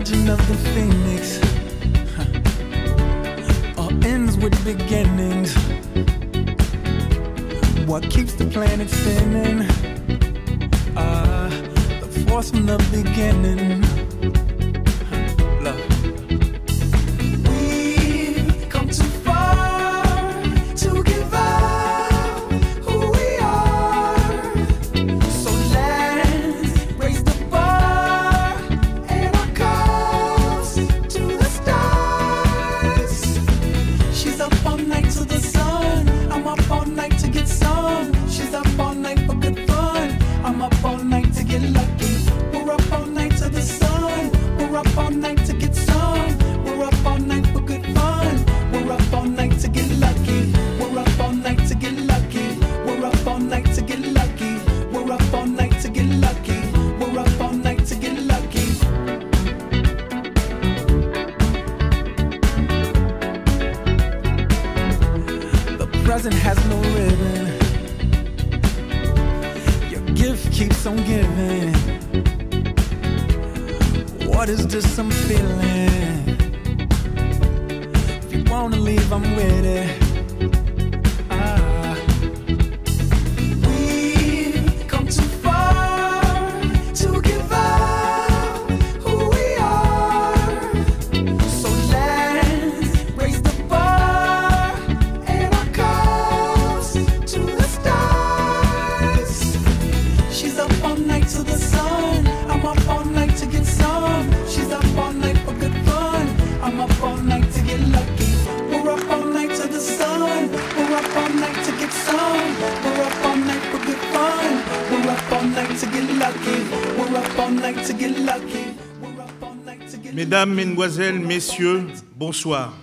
legend of the phoenix all ends with beginnings. What keeps the planet spinning? The force from the beginning. Love. We've come too far to give up who we are. So let's raise the bar and our cups to the stars. She's up all night to the sun. I'm up all night to get some. She's up all night for good fun. I'm up all night to get lucky. We're up all night to the sun. We're up all night to get some. We're up all night for good fun. We're up all night to get lucky. We're up all night to get lucky. We're up all night to get lucky. We're up all night to get lucky. We're up all night to get lucky. The present has no ribbon. Your gift keeps on giving. What is this I'm feeling? If you wanna leave, I'm with it. We've come too far to give up who we are. So let's raise the bar and our cups to the stars. She's up all night to the sun. I'm up all night to get some. She's up all night for good fun. I'm up all night to get lucky. We're up all night to the sun. We're up all night to get some. We're up all night for good fun. We're up all night to get lucky. We're up all night to get lucky. We're up all night to get lucky. Mesdames, Mesdemoiselles, Messieurs, bonsoir.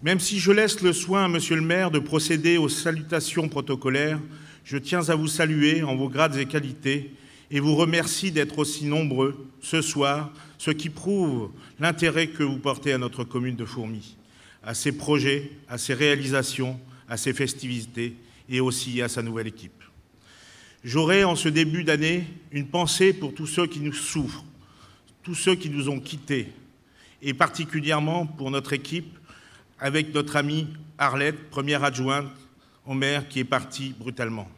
Même si je laisse le soin à Monsieur le maire de procéder aux salutations protocolaires, je tiens à vous saluer en vos grades et qualités et vous remercie d'être aussi nombreux ce soir, ce qui prouve l'intérêt que vous portez à notre commune de Fourmies, à ses projets, à ses réalisations, à ses festivités et aussi à sa nouvelle équipe. J'aurai en ce début d'année une pensée pour tous ceux qui nous souffrent, tous ceux qui nous ont quittés, et particulièrement pour notre équipe avec notre amie Arlette, première adjointe au maire, qui est partie brutalement.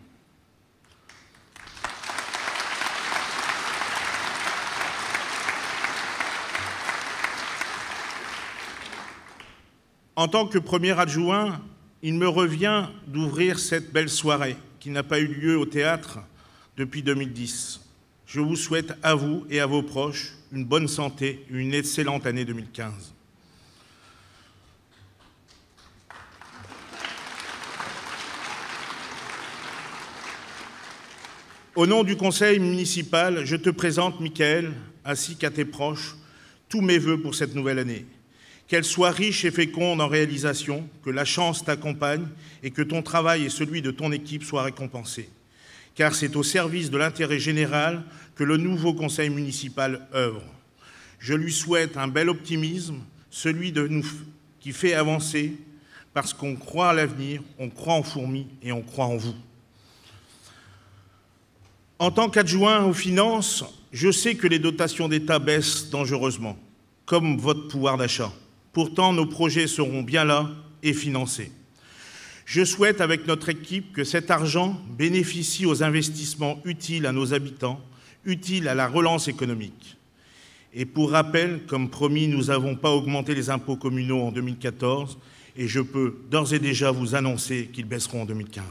En tant que premier adjoint, il me revient d'ouvrir cette belle soirée qui n'a pas eu lieu au théâtre depuis 2010. Je vous souhaite à vous et à vos proches une bonne santé et une excellente année 2015. Au nom du conseil municipal, je te présente, Michael, ainsi qu'à tes proches, tous mes vœux pour cette nouvelle année. Qu'elle soit riche et féconde en réalisation, que la chance t'accompagne et que ton travail et celui de ton équipe soient récompensés. Car c'est au service de l'intérêt général que le nouveau conseil municipal œuvre. Je lui souhaite un bel optimisme, celui de nous qui fait avancer, parce qu'on croit à l'avenir, on croit en Fourmies et on croit en vous. En tant qu'adjoint aux finances, je sais que les dotations d'État baissent dangereusement, comme votre pouvoir d'achat. Pourtant, nos projets seront bien là et financés. Je souhaite, avec notre équipe, que cet argent bénéficie aux investissements utiles à nos habitants, utiles à la relance économique. Et pour rappel, comme promis, nous n'avons pas augmenté les impôts communaux en 2014 et je peux d'ores et déjà vous annoncer qu'ils baisseront en 2015.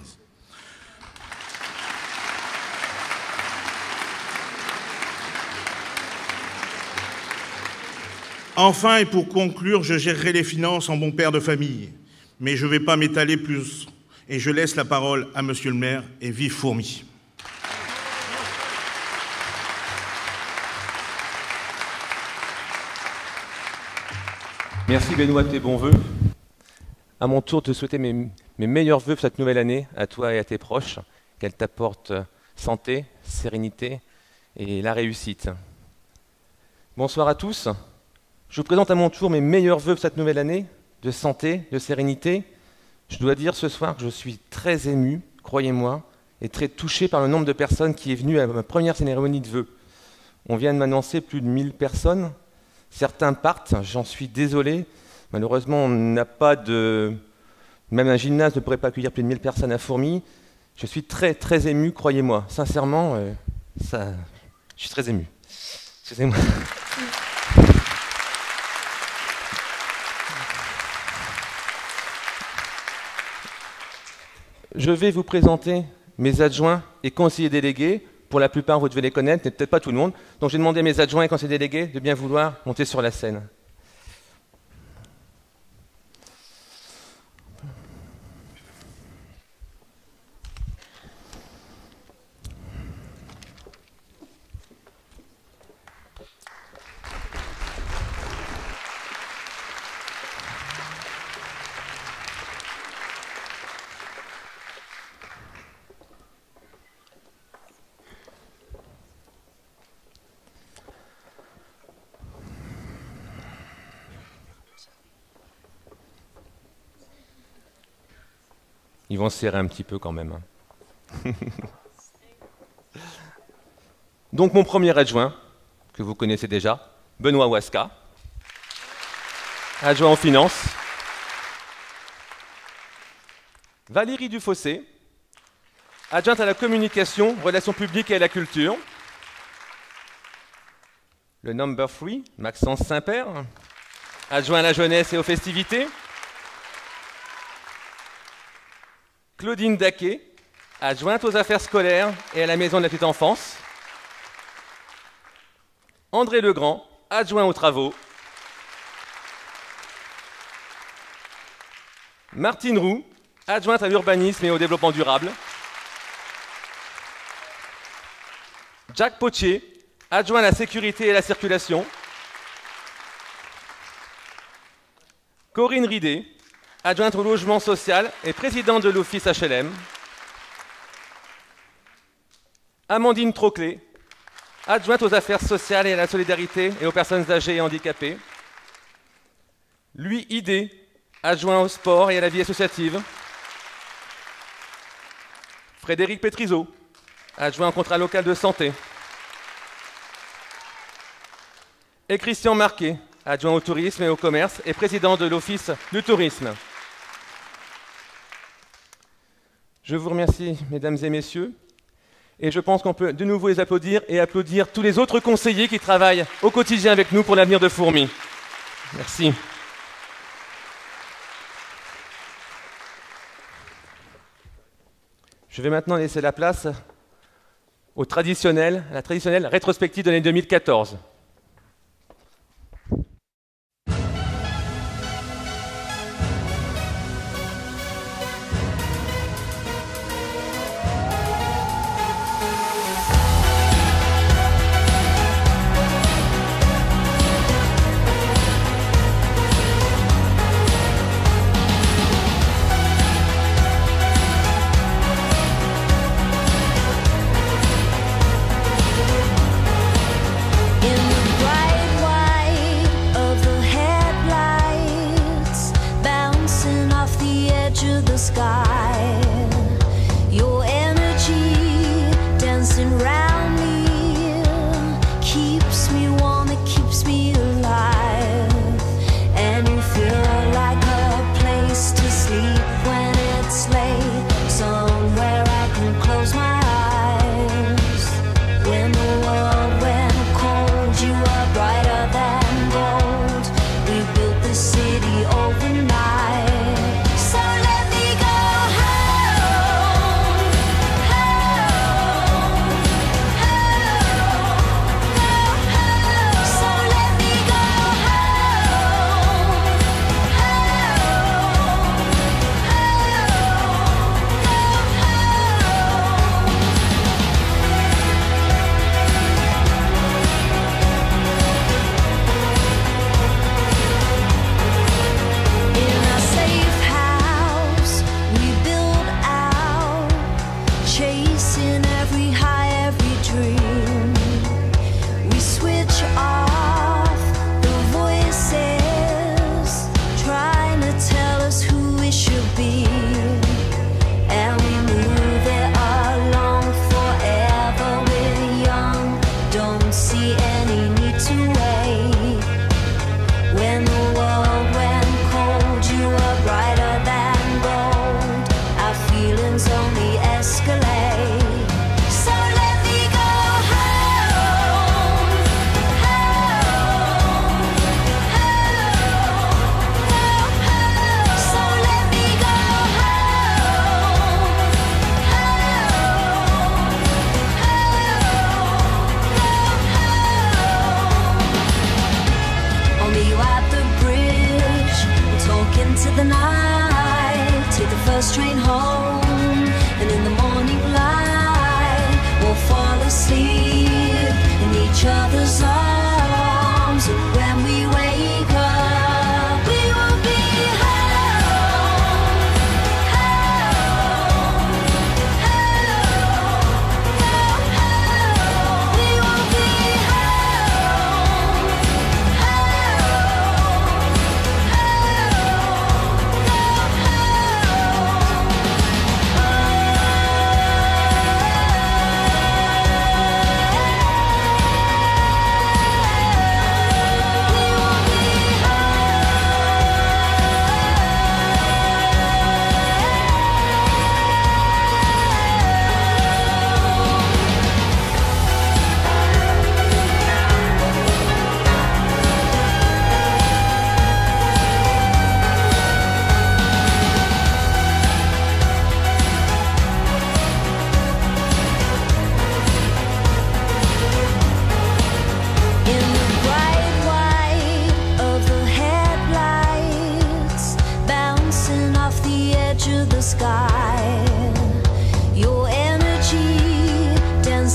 Enfin, et pour conclure, je gérerai les finances en bon père de famille. Mais je ne vais pas m'étaler plus et je laisse la parole à Monsieur le maire et vive Fourmies. Merci Benoît de tes bons vœux. À mon tour de te souhaiter mes meilleurs vœux pour cette nouvelle année, à toi et à tes proches, qu'elle t'apporte santé, sérénité et la réussite. Bonsoir à tous. Je vous présente à mon tour mes meilleurs vœux pour cette nouvelle année, de santé, de sérénité. Je dois dire ce soir que je suis très ému, croyez-moi, et très touché par le nombre de personnes qui est venu à ma première cérémonie de vœux. On vient de m'annoncer plus de 1000 personnes. Certains partent, j'en suis désolé. Malheureusement, on n'a pas de... Même un gymnase ne pourrait pas accueillir plus de 1000 personnes à Fourmies. Je suis très, très ému, croyez-moi. Sincèrement, je suis très ému. Excusez-moi. Je vais vous présenter mes adjoints et conseillers délégués. Pour la plupart, vous devez les connaître, mais peut-être pas tout le monde. Donc j'ai demandé à mes adjoints et conseillers délégués de bien vouloir monter sur la scène. Ils vont se serrer un petit peu quand même. Donc mon premier adjoint, que vous connaissez déjà, Benoît Waska, adjoint en finance. Valérie Dufossé, adjointe à la communication, relations publiques et à la culture. Le number 3, Maxence Saint-Père, adjoint à la jeunesse et aux festivités. Claudine Daquet, adjointe aux affaires scolaires et à la maison de la petite enfance. André Legrand, adjoint aux travaux. Martine Roux, adjointe à l'urbanisme et au développement durable. Jacques Potier, adjoint à la sécurité et à la circulation. Corinne Ridet, adjointe au logement social et présidente de l'office HLM. Amandine Troclé, adjointe aux affaires sociales et à la solidarité et aux personnes âgées et handicapées. Louis Idé, adjoint au sport et à la vie associative. Frédéric Pétrizeau, adjoint au contrat local de santé. Et Christian Marquet, adjoint au tourisme et au commerce et président de l'office du tourisme. Je vous remercie, mesdames et messieurs, et je pense qu'on peut de nouveau les applaudir et applaudir tous les autres conseillers qui travaillent au quotidien avec nous pour l'avenir de Fourmies. Merci. Je vais maintenant laisser la place à la traditionnelle rétrospective de l'année 2014. In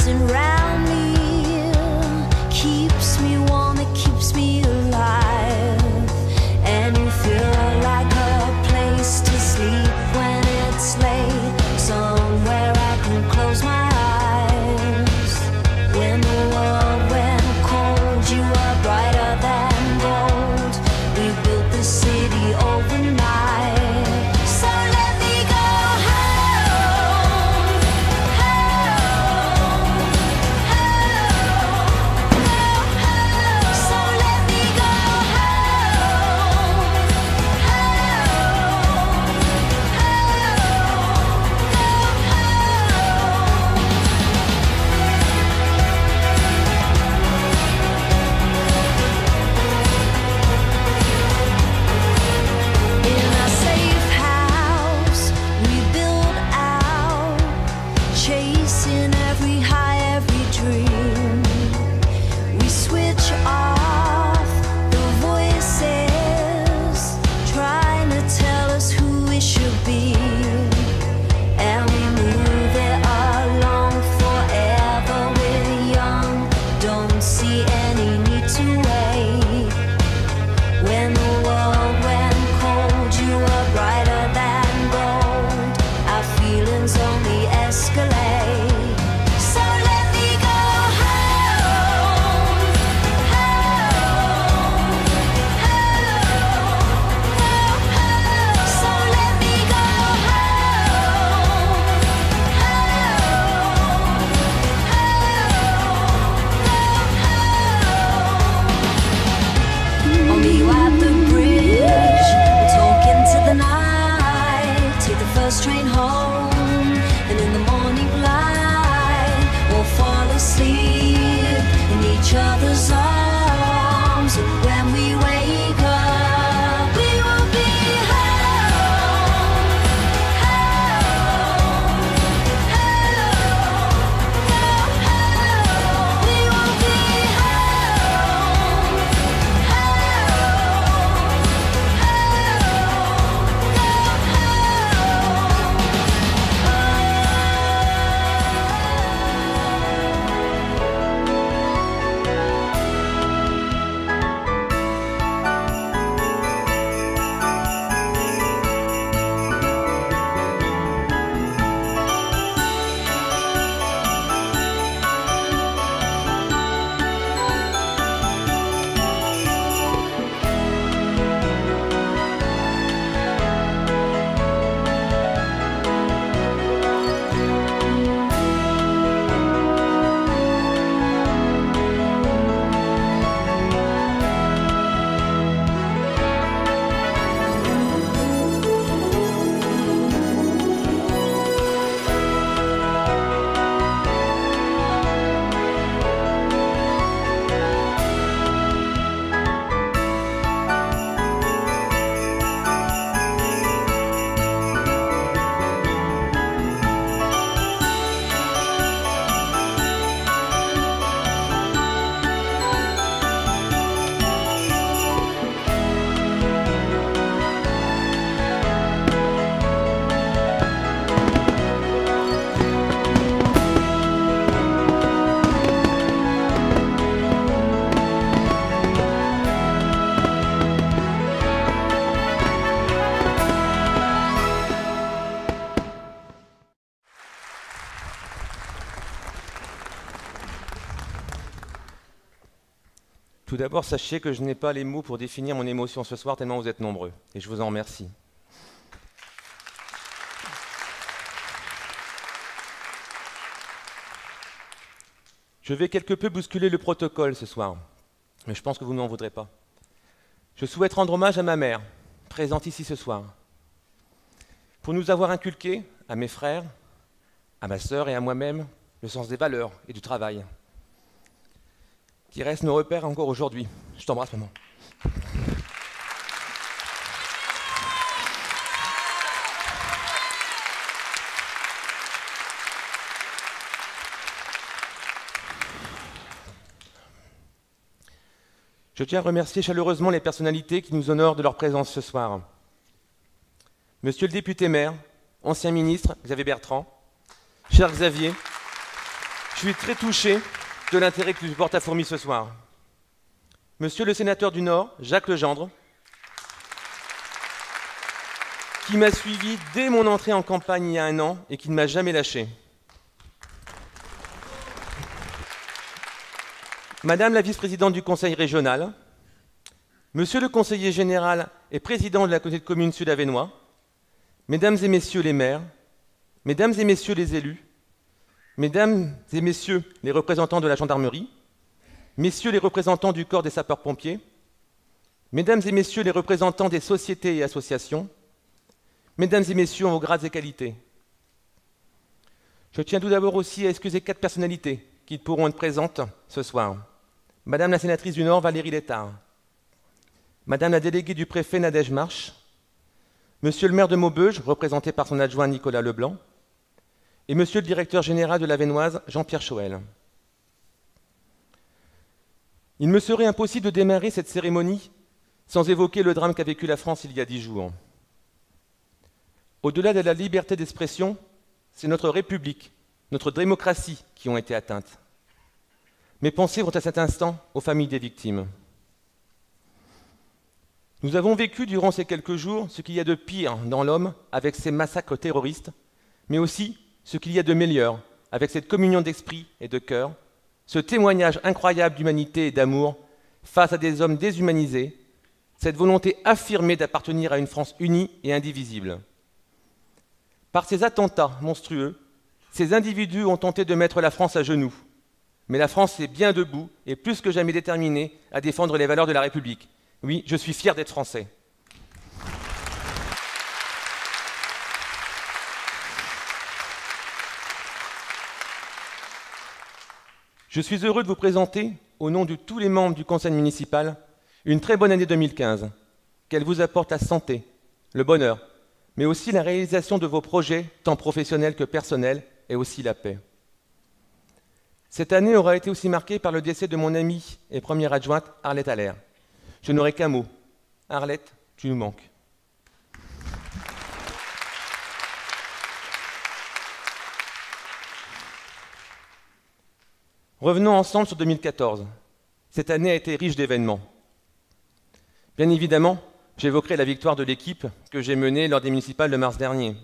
dancing round me keeps me warm, it keeps me alive. And you feel like a place to sleep when it's late, somewhere I can close my eyes. When the world went cold, you were brighter than gold. We built this city overnight. So let me go home, home, home, home. So let me go home, home, in a safe house we build out, chasing every high, every dream. We switch off the voices trying to tell us who we should be, and we move it along forever. We're young, don't see any need to wait. When the world went cold, you were brighter than gold. Our feelings only escalate. So let me go home, home, home, home. So let me go home, home. I'll meet you at the bridge, we'll talk into the night, take the first train home, and in the morning light, we'll fall asleep in each other's arms. And when we wake up, we will be home, home, home, home. We will be home, Tout d'abord, sachez que je n'ai pas les mots pour définir mon émotion ce soir, tellement vous êtes nombreux, et je vous en remercie. Je vais quelque peu bousculer le protocole ce soir, mais je pense que vous ne m'en voudrez pas. Je souhaite rendre hommage à ma mère, présente ici ce soir, pour nous avoir inculqué, à mes frères, à ma sœur et à moi-même, le sens des valeurs et du travail, qui restent nos repères encore aujourd'hui. Je t'embrasse, maman. Je tiens à remercier chaleureusement les personnalités qui nous honorent de leur présence ce soir. Monsieur le député maire, ancien ministre Xavier Bertrand, cher Xavier, Je suis très touché de l'intérêt que tu portes à Fourmi ce soir. Monsieur le sénateur du Nord, Jacques Legendre, qui m'a suivi dès mon entrée en campagne il y a 1 an et qui ne m'a jamais lâché. Madame la vice-présidente du Conseil régional, Monsieur le conseiller général et président de la communauté de communes Sud-Avesnois, Mesdames et Messieurs les maires, Mesdames et Messieurs les élus, Mesdames et Messieurs les représentants de la gendarmerie, Messieurs les représentants du corps des sapeurs-pompiers, Mesdames et Messieurs les représentants des sociétés et associations, Mesdames et Messieurs en vos grades et qualités. Je tiens tout d'abord aussi à excuser 4 personnalités qui pourront être présentes ce soir. Madame la sénatrice du Nord, Valérie Létard, Madame la déléguée du préfet, Nadège Marche, Monsieur le maire de Maubeuge, représenté par son adjoint Nicolas Leblanc, et Monsieur le directeur général de l'Avesnoise, Jean-Pierre Choël. Il me serait impossible de démarrer cette cérémonie sans évoquer le drame qu'a vécu la France il y a 10 jours. Au-delà de la liberté d'expression, c'est notre République, notre démocratie qui ont été atteintes. Mes pensées vont à cet instant aux familles des victimes. Nous avons vécu durant ces quelques jours ce qu'il y a de pire dans l'homme avec ces massacres terroristes, mais aussi ce qu'il y a de meilleur avec cette communion d'esprit et de cœur, ce témoignage incroyable d'humanité et d'amour face à des hommes déshumanisés, cette volonté affirmée d'appartenir à une France unie et indivisible. Par ces attentats monstrueux, ces individus ont tenté de mettre la France à genoux. Mais la France est bien debout et plus que jamais déterminée à défendre les valeurs de la République. Oui, je suis fier d'être français. Je suis heureux de vous présenter, au nom de tous les membres du conseil municipal, une très bonne année 2015, qu'elle vous apporte la santé, le bonheur, mais aussi la réalisation de vos projets, tant professionnels que personnels, et aussi la paix. Cette année aura été aussi marquée par le décès de mon amie et première adjointe, Arlette Allaire. Je n'aurai qu'un mot. Arlette, tu nous manques. Revenons ensemble sur 2014. Cette année a été riche d'événements. Bien évidemment, j'évoquerai la victoire de l'équipe que j'ai menée lors des municipales de mars dernier.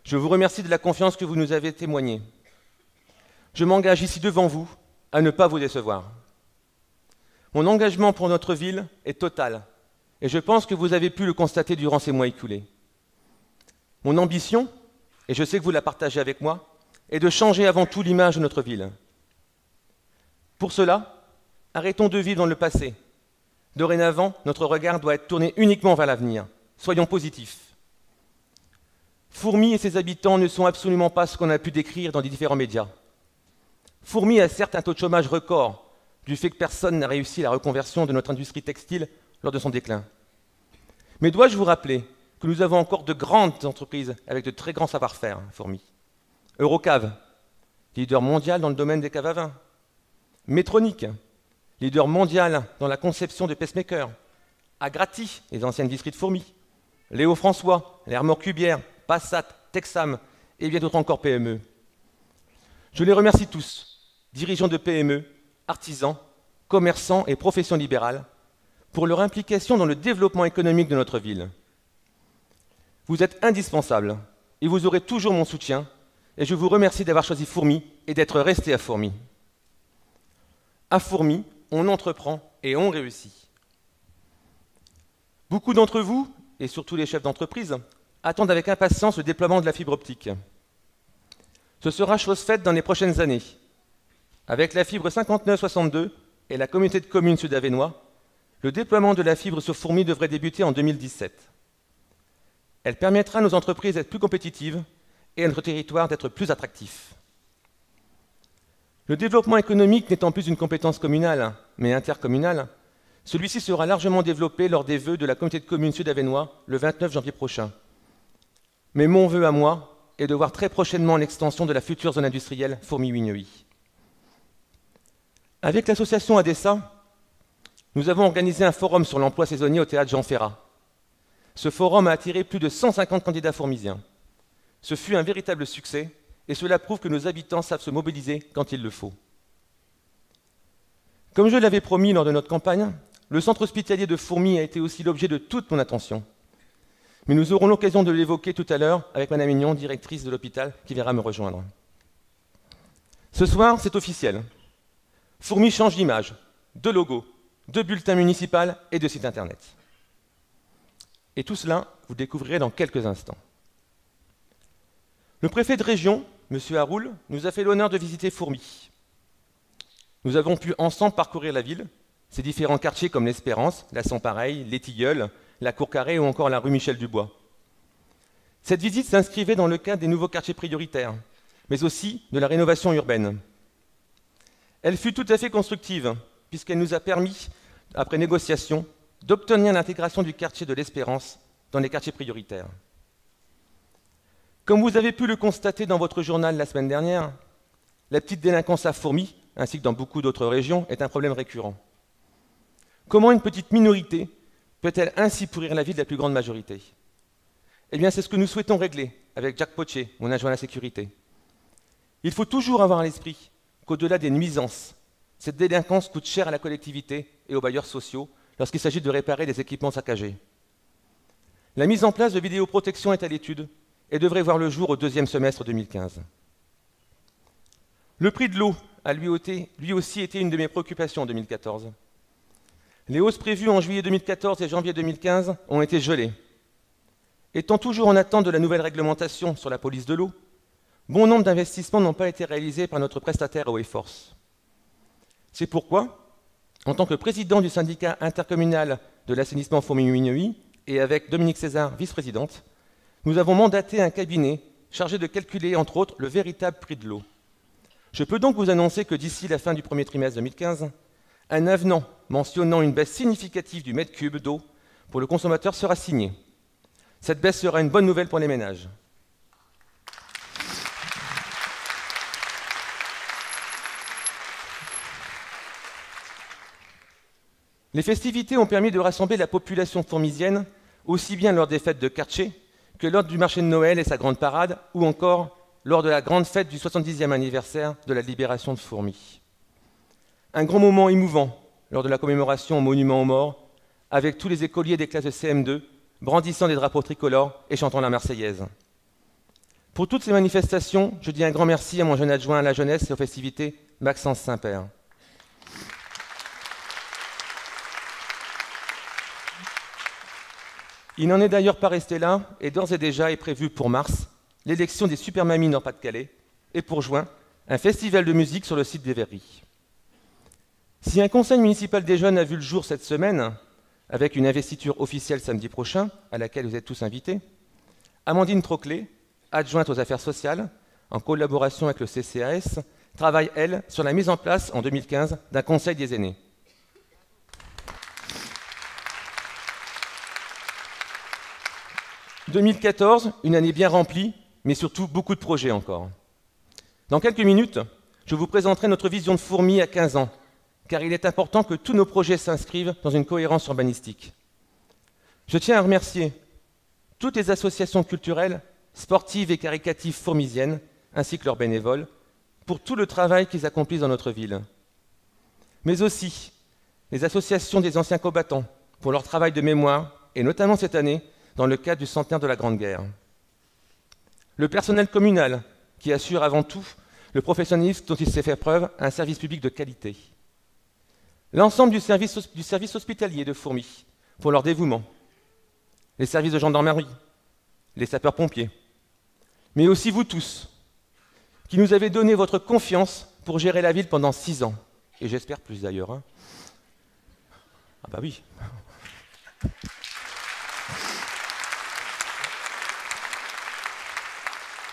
Je vous remercie de la confiance que vous nous avez témoignée. Je m'engage ici devant vous à ne pas vous décevoir. Mon engagement pour notre ville est total, et je pense que vous avez pu le constater durant ces mois écoulés. Mon ambition, et je sais que vous la partagez avec moi, est de changer avant tout l'image de notre ville. Pour cela, arrêtons de vivre dans le passé. Dorénavant, notre regard doit être tourné uniquement vers l'avenir. Soyons positifs. Fourmi et ses habitants ne sont absolument pas ce qu'on a pu décrire dans les différents médias. Fourmi a certes un taux de chômage record, du fait que personne n'a réussi la reconversion de notre industrie textile lors de son déclin. Mais dois-je vous rappeler que nous avons encore de grandes entreprises avec de très grands savoir-faire, Fourmi. Eurocave, leader mondial dans le domaine des caves à vin. Métronic, leader mondial dans la conception de pacemakers. Agrati, les anciennes visseries de Fourmi. Léo François, l'Hermore Cubière, Passat, Texam et bien d'autres encore PME. Je les remercie tous, dirigeants de PME, artisans, commerçants et professions libérales, pour leur implication dans le développement économique de notre ville. Vous êtes indispensables et vous aurez toujours mon soutien, et je vous remercie d'avoir choisi Fourmi et d'être resté à Fourmi. À Fourmi, on entreprend et on réussit. Beaucoup d'entre vous, et surtout les chefs d'entreprise, attendent avec impatience le déploiement de la fibre optique. Ce sera chose faite dans les prochaines années. Avec la fibre 5962 et la communauté de communes Sud-Avesnois, le déploiement de la fibre sur Fourmi devrait débuter en 2017. Elle permettra à nos entreprises d'être plus compétitives et à notre territoire d'être plus attractif. Le développement économique n'étant plus une compétence communale, mais intercommunale, celui-ci sera largement développé lors des vœux de la communauté de communes Sud-Avesnois le 29 janvier prochain. Mais mon vœu à moi est de voir très prochainement l'extension de la future zone industrielle Fourmi-Huigneuil. Avec l'association ADESA, nous avons organisé un forum sur l'emploi saisonnier au théâtre Jean Ferrat. Ce forum a attiré plus de 150 candidats fourmisiens. Ce fut un véritable succès et cela prouve que nos habitants savent se mobiliser quand il le faut. Comme je l'avais promis lors de notre campagne, le centre hospitalier de Fourmies a été aussi l'objet de toute mon attention. Mais nous aurons l'occasion de l'évoquer tout à l'heure avec Madame Mignon, directrice de l'hôpital, qui viendra me rejoindre. Ce soir, c'est officiel. Fourmies change d'image, de logo, de bulletin municipal et de site internet. Et tout cela, vous découvrirez dans quelques instants. Le préfet de région, M. Haroul, nous a fait l'honneur de visiter Fourmies. Nous avons pu ensemble parcourir la ville, ses différents quartiers comme l'Espérance, la Sans-Pareil, les Tilleuls, la Cour Carrée ou encore la rue Michel-Dubois. Cette visite s'inscrivait dans le cadre des nouveaux quartiers prioritaires, mais aussi de la rénovation urbaine. Elle fut tout à fait constructive, puisqu'elle nous a permis, après négociation, d'obtenir l'intégration du quartier de l'Espérance dans les quartiers prioritaires. Comme vous avez pu le constater dans votre journal la semaine dernière, la petite délinquance à Fourmies, ainsi que dans beaucoup d'autres régions, est un problème récurrent. Comment une petite minorité peut-elle ainsi pourrir la vie de la plus grande majorité? Eh bien, c'est ce que nous souhaitons régler avec Jacques Potier, mon adjoint à la sécurité. Il faut toujours avoir à l'esprit qu'au-delà des nuisances, cette délinquance coûte cher à la collectivité et aux bailleurs sociaux lorsqu'il s'agit de réparer des équipements saccagés. La mise en place de vidéoprotection est à l'étude et devrait voir le jour au deuxième semestre 2015. Le prix de l'eau a lui aussi été une de mes préoccupations en 2014. Les hausses prévues en juillet 2014 et janvier 2015 ont été gelées. Étant toujours en attente de la nouvelle réglementation sur la police de l'eau, bon nombre d'investissements n'ont pas été réalisés par notre prestataire Eaux-et-Forces. C'est pourquoi, en tant que président du syndicat intercommunal de l'assainissement Fourmies-Mignois et avec Dominique César, vice-présidente, nous avons mandaté un cabinet chargé de calculer, entre autres, le véritable prix de l'eau. Je peux donc vous annoncer que d'ici la fin du premier trimestre 2015, un avenant mentionnant une baisse significative du mètre cube d'eau pour le consommateur sera signé. Cette baisse sera une bonne nouvelle pour les ménages. Les festivités ont permis de rassembler la population fourmisienne, aussi bien lors des fêtes de quartier que lors du marché de Noël et sa grande parade, ou encore lors de la grande fête du 70e anniversaire de la libération de Fourmies. Un grand moment émouvant lors de la commémoration au monument aux morts, avec tous les écoliers des classes de CM2 brandissant des drapeaux tricolores et chantant la Marseillaise. Pour toutes ces manifestations, je dis un grand merci à mon jeune adjoint à la jeunesse et aux festivités, Maxence Saint-Père. Il n'en est d'ailleurs pas resté là, et d'ores et déjà est prévu pour mars l'élection des Super Mamies en Pas-de-Calais, et pour juin, un festival de musique sur le site des Verreries. Si un conseil municipal des jeunes a vu le jour cette semaine, avec une investiture officielle samedi prochain, à laquelle vous êtes tous invités, Amandine Troclé, adjointe aux affaires sociales, en collaboration avec le CCAS, travaille, elle, sur la mise en place, en 2015, d'un conseil des aînés. « 2014, une année bien remplie, mais surtout beaucoup de projets encore. Dans quelques minutes, je vous présenterai notre vision de Fourmies à 15 ans, car il est important que tous nos projets s'inscrivent dans une cohérence urbanistique. Je tiens à remercier toutes les associations culturelles, sportives et caricatives fourmisiennes, ainsi que leurs bénévoles, pour tout le travail qu'ils accomplissent dans notre ville. Mais aussi les associations des anciens combattants, pour leur travail de mémoire, et notamment cette année, dans le cadre du centenaire de la Grande Guerre. Le personnel communal, qui assure avant tout le professionnalisme dont il sait faire preuve, un service public de qualité. L'ensemble du service hospitalier de Fourmies, pour leur dévouement. Les services de gendarmerie, les sapeurs-pompiers. Mais aussi vous tous, qui nous avez donné votre confiance pour gérer la ville pendant 6 ans. Et j'espère plus d'ailleurs. Hein. Ah bah oui.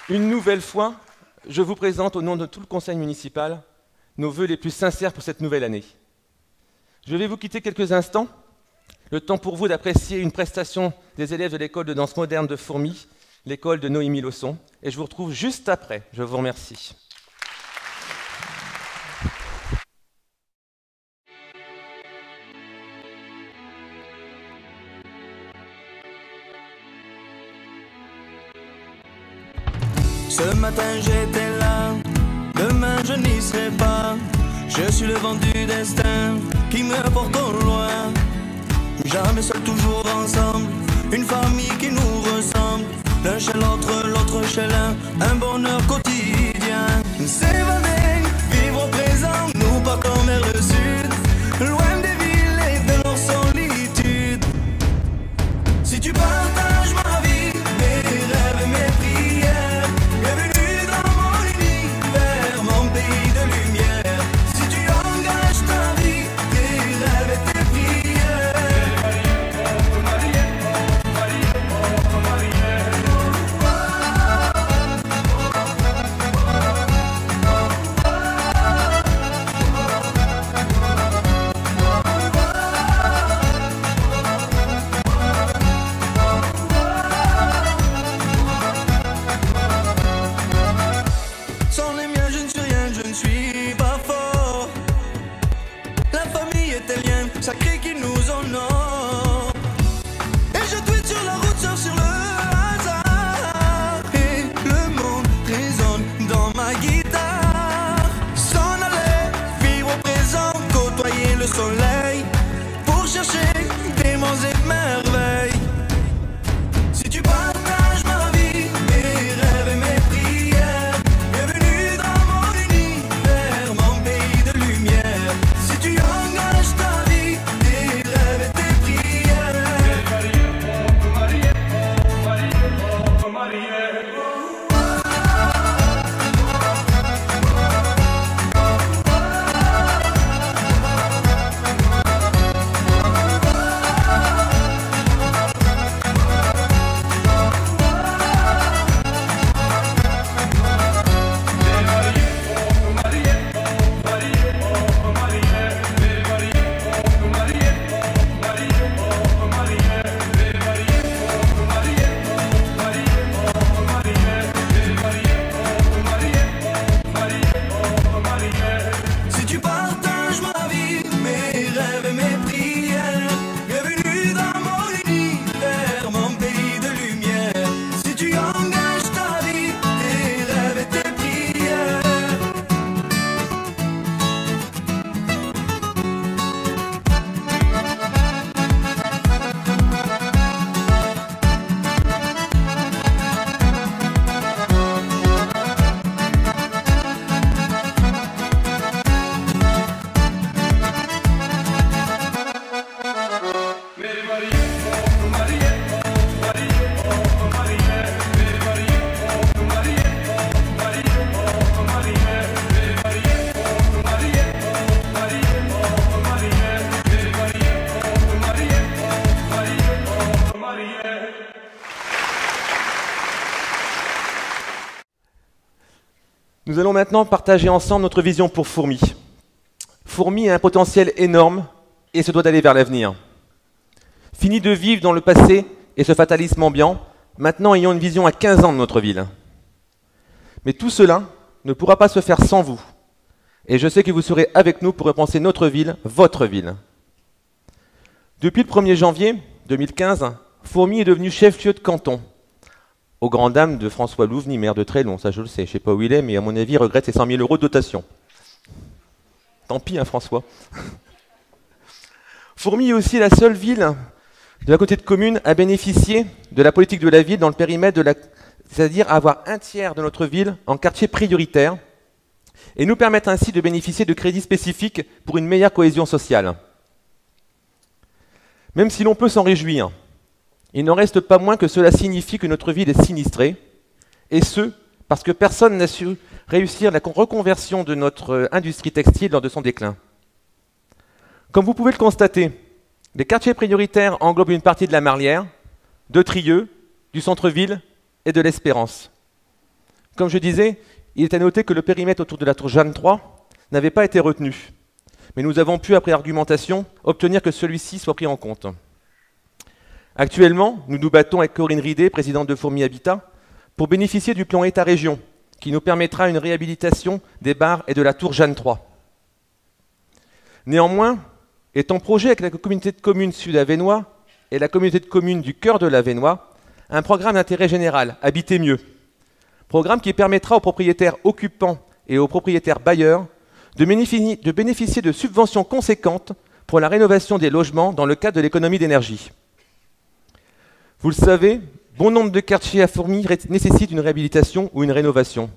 Une nouvelle fois, je vous présente au nom de tout le conseil municipal nos vœux les plus sincères pour cette nouvelle année. Je vais vous quitter quelques instants, le temps pour vous d'apprécier une prestation des élèves de l'école de danse moderne de Fourmies, l'école de Noémie Lausson, et je vous retrouve juste après. Je vous remercie. Ce matin j'étais là, demain je n'y serai pas. Je suis le vent du destin qui me porte au loin. Jamais seul, toujours ensemble, une famille qui nous ressemble. L'un chez l'autre, l'autre chez l'un, un bonheur quotidien. S'évader, vivre au présent, nous partons vers le sud, loin des villes et de leur solitude. Si tu partages ma vie, mes rêves et mes prières, bienvenue dans mon univers, mon pays de lumière. Si tu engages ta vie, tes rêves et tes prières. Sans les miens, je ne suis rien, je ne suis pas fort. La famille est tes liens sacrés qui nous honorent. Et je tweete sur la route, surfe sur le hasard. Et le monde résonne dans ma guitare. S'en aller, vivre au présent, côtoyer le soleil, pour chercher des monts et merveilles. Si tu partages ma vie, mes rêves et mes prières, bienvenue dans mon univers, mon pays de lumière. Si tu engages ta vie, tes rêves et tes prières. Si tu partages ma vie, mes rêves et mes prières, bienvenue dans mon univers, mon pays de lumière. Si tu engages ta vie, tes rêves et tes prières. Nous allons maintenant partager ensemble notre vision pour Fourmi. Fourmi a un potentiel énorme et se doit d'aller vers l'avenir. Fini de vivre dans le passé et ce fatalisme ambiant, maintenant ayons une vision à 15 ans de notre ville. Mais tout cela ne pourra pas se faire sans vous. Et je sais que vous serez avec nous pour repenser notre ville, votre ville. Depuis le 1er janvier 2015, Fourmi est devenu chef-lieu de canton. Aux grandes dames de François Louveny, maire de Trélon, ça je le sais, je ne sais pas où il est, mais à mon avis, il regrette ses 100 000 € de dotation. Tant pis, hein, François. Fourmi est aussi la seule ville de la communauté de communes à bénéficier de la politique de la ville dans le périmètre de la... c'est-à-dire avoir un tiers de notre ville en quartier prioritaire et nous permettre ainsi de bénéficier de crédits spécifiques pour une meilleure cohésion sociale. Même si l'on peut s'en réjouir, il n'en reste pas moins que cela signifie que notre ville est sinistrée, et ce, parce que personne n'a su réussir la reconversion de notre industrie textile lors de son déclin. Comme vous pouvez le constater, les quartiers prioritaires englobent une partie de la Marlière, de Trieux, du centre-ville et de l'Espérance. Comme je disais, il est à noter que le périmètre autour de la tour Jeanne III n'avait pas été retenu. Mais nous avons pu, après argumentation, obtenir que celui-ci soit pris en compte. Actuellement, nous nous battons avec Corinne Ridé, présidente de Fourmi Habitat, pour bénéficier du plan État-Région, qui nous permettra une réhabilitation des bars et de la tour Jeanne III. Néanmoins, est en projet avec la communauté de communes Sud-Avesnois et la communauté de communes du cœur de l'Avesnois, un programme d'intérêt général, Habiter mieux, Programme qui permettra aux propriétaires occupants et aux propriétaires bailleurs de bénéficier de subventions conséquentes pour la rénovation des logements dans le cadre de l'économie d'énergie. Vous le savez, bon nombre de quartiers à Fourmies nécessitent une réhabilitation ou une rénovation.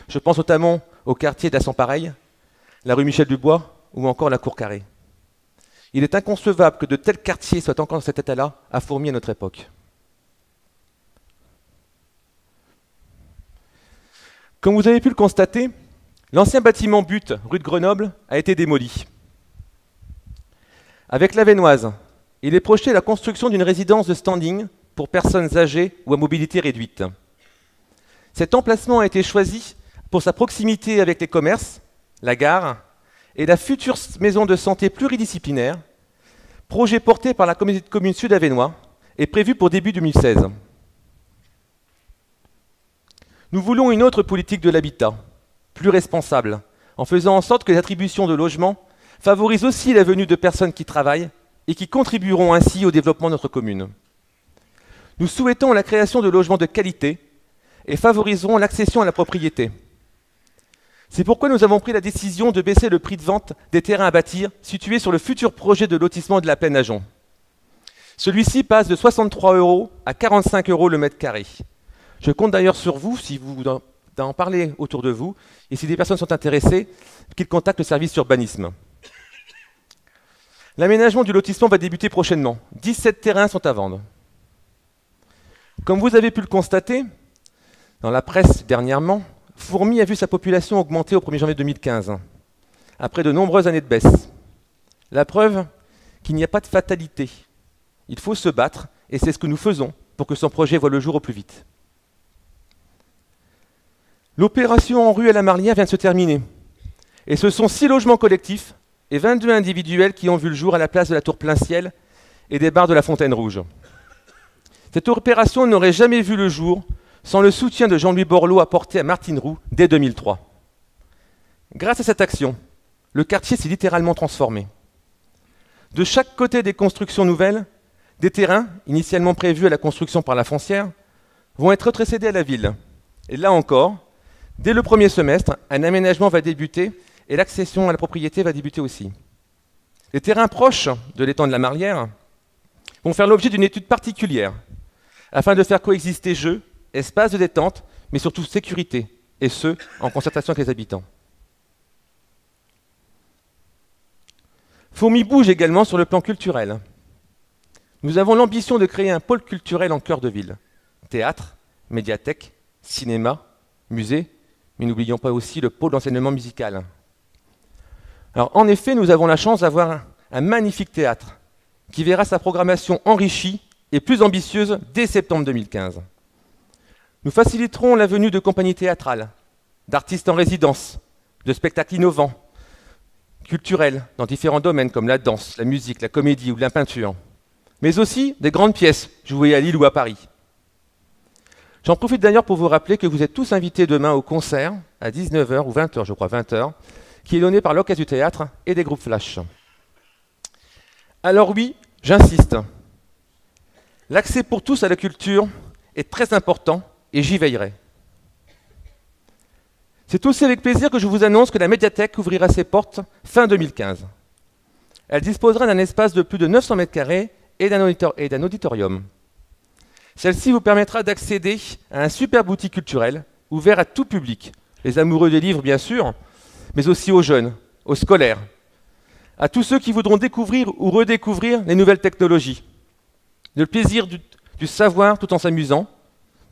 Je pense notamment au quartier de la Sans-Pareil, la rue Michel-Dubois ou encore la Cour Carrée. Il est inconcevable que de tels quartiers soient encore dans cet état-là à Fourmies à notre époque. Comme vous avez pu le constater, l'ancien bâtiment But, rue de Grenoble, a été démoli. Avec l'Avesnoise, il est projeté la construction d'une résidence de standing pour personnes âgées ou à mobilité réduite. Cet emplacement a été choisi pour sa proximité avec les commerces, la gare et la future maison de santé pluridisciplinaire, projet porté par la communauté de communes Sud-Avesnois et prévu pour début 2016. Nous voulons une autre politique de l'habitat, plus responsable, en faisant en sorte que les attributions de logements favorisent aussi la venue de personnes qui travaillent et qui contribueront ainsi au développement de notre commune. Nous souhaitons la création de logements de qualité et favoriserons l'accession à la propriété. C'est pourquoi nous avons pris la décision de baisser le prix de vente des terrains à bâtir situés sur le futur projet de lotissement de la Plaine Ajon. Celui-ci passe de 63 € à 45 € le mètre carré. Je compte d'ailleurs sur vous, si vous en parlez autour de vous, et si des personnes sont intéressées, qu'ils contactent le service urbanisme. L'aménagement du lotissement va débuter prochainement. 17 terrains sont à vendre. Comme vous avez pu le constater, dans la presse dernièrement, Fourmies a vu sa population augmenter au 1er janvier 2015, après de nombreuses années de baisse. La preuve qu'il n'y a pas de fatalité. Il faut se battre, et c'est ce que nous faisons pour que son projet voie le jour au plus vite. L'opération en rue à la Marlière vient de se terminer, et ce sont 6 logements collectifs et 22 individuels qui ont vu le jour à la place de la Tour Plein-Ciel et des bars de la Fontaine Rouge. Cette opération n'aurait jamais vu le jour sans le soutien de Jean-Louis Borloo apporté à Martine Roux dès 2003. Grâce à cette action, le quartier s'est littéralement transformé. De chaque côté des constructions nouvelles, des terrains, initialement prévus à la construction par la foncière, vont être retrocédés à la ville. Et là encore, dès le premier semestre, un aménagement va débuter et l'accession à la propriété va débuter aussi. Les terrains proches de l'étang de la Marlière vont faire l'objet d'une étude particulière afin de faire coexister jeux, espaces de détente, mais surtout sécurité, et ce, en concertation avec les habitants. Fourmies bouge également sur le plan culturel. Nous avons l'ambition de créer un pôle culturel en cœur de ville. Théâtre, médiathèque, cinéma, musée, mais n'oublions pas aussi le pôle d'enseignement musical. Alors, en effet, nous avons la chance d'avoir un magnifique théâtre qui verra sa programmation enrichie et plus ambitieuse dès septembre 2015. Nous faciliterons la venue de compagnies théâtrales, d'artistes en résidence, de spectacles innovants, culturels dans différents domaines comme la danse, la musique, la comédie ou la peinture, mais aussi des grandes pièces jouées à Lille ou à Paris. J'en profite d'ailleurs pour vous rappeler que vous êtes tous invités demain au concert à 19h ou 20h, je crois 20h, qui est donné par l'Orchestre du Théâtre et des groupes Flash. Alors oui, j'insiste, l'accès pour tous à la culture est très important et j'y veillerai. C'est aussi avec plaisir que je vous annonce que la médiathèque ouvrira ses portes fin 2015. Elle disposera d'un espace de plus de 900 m² et d'un auditorium. Celle-ci vous permettra d'accéder à un super outil culturel ouvert à tout public, les amoureux des livres bien sûr, mais aussi aux jeunes, aux scolaires, à tous ceux qui voudront découvrir ou redécouvrir les nouvelles technologies. Le plaisir du savoir tout en s'amusant,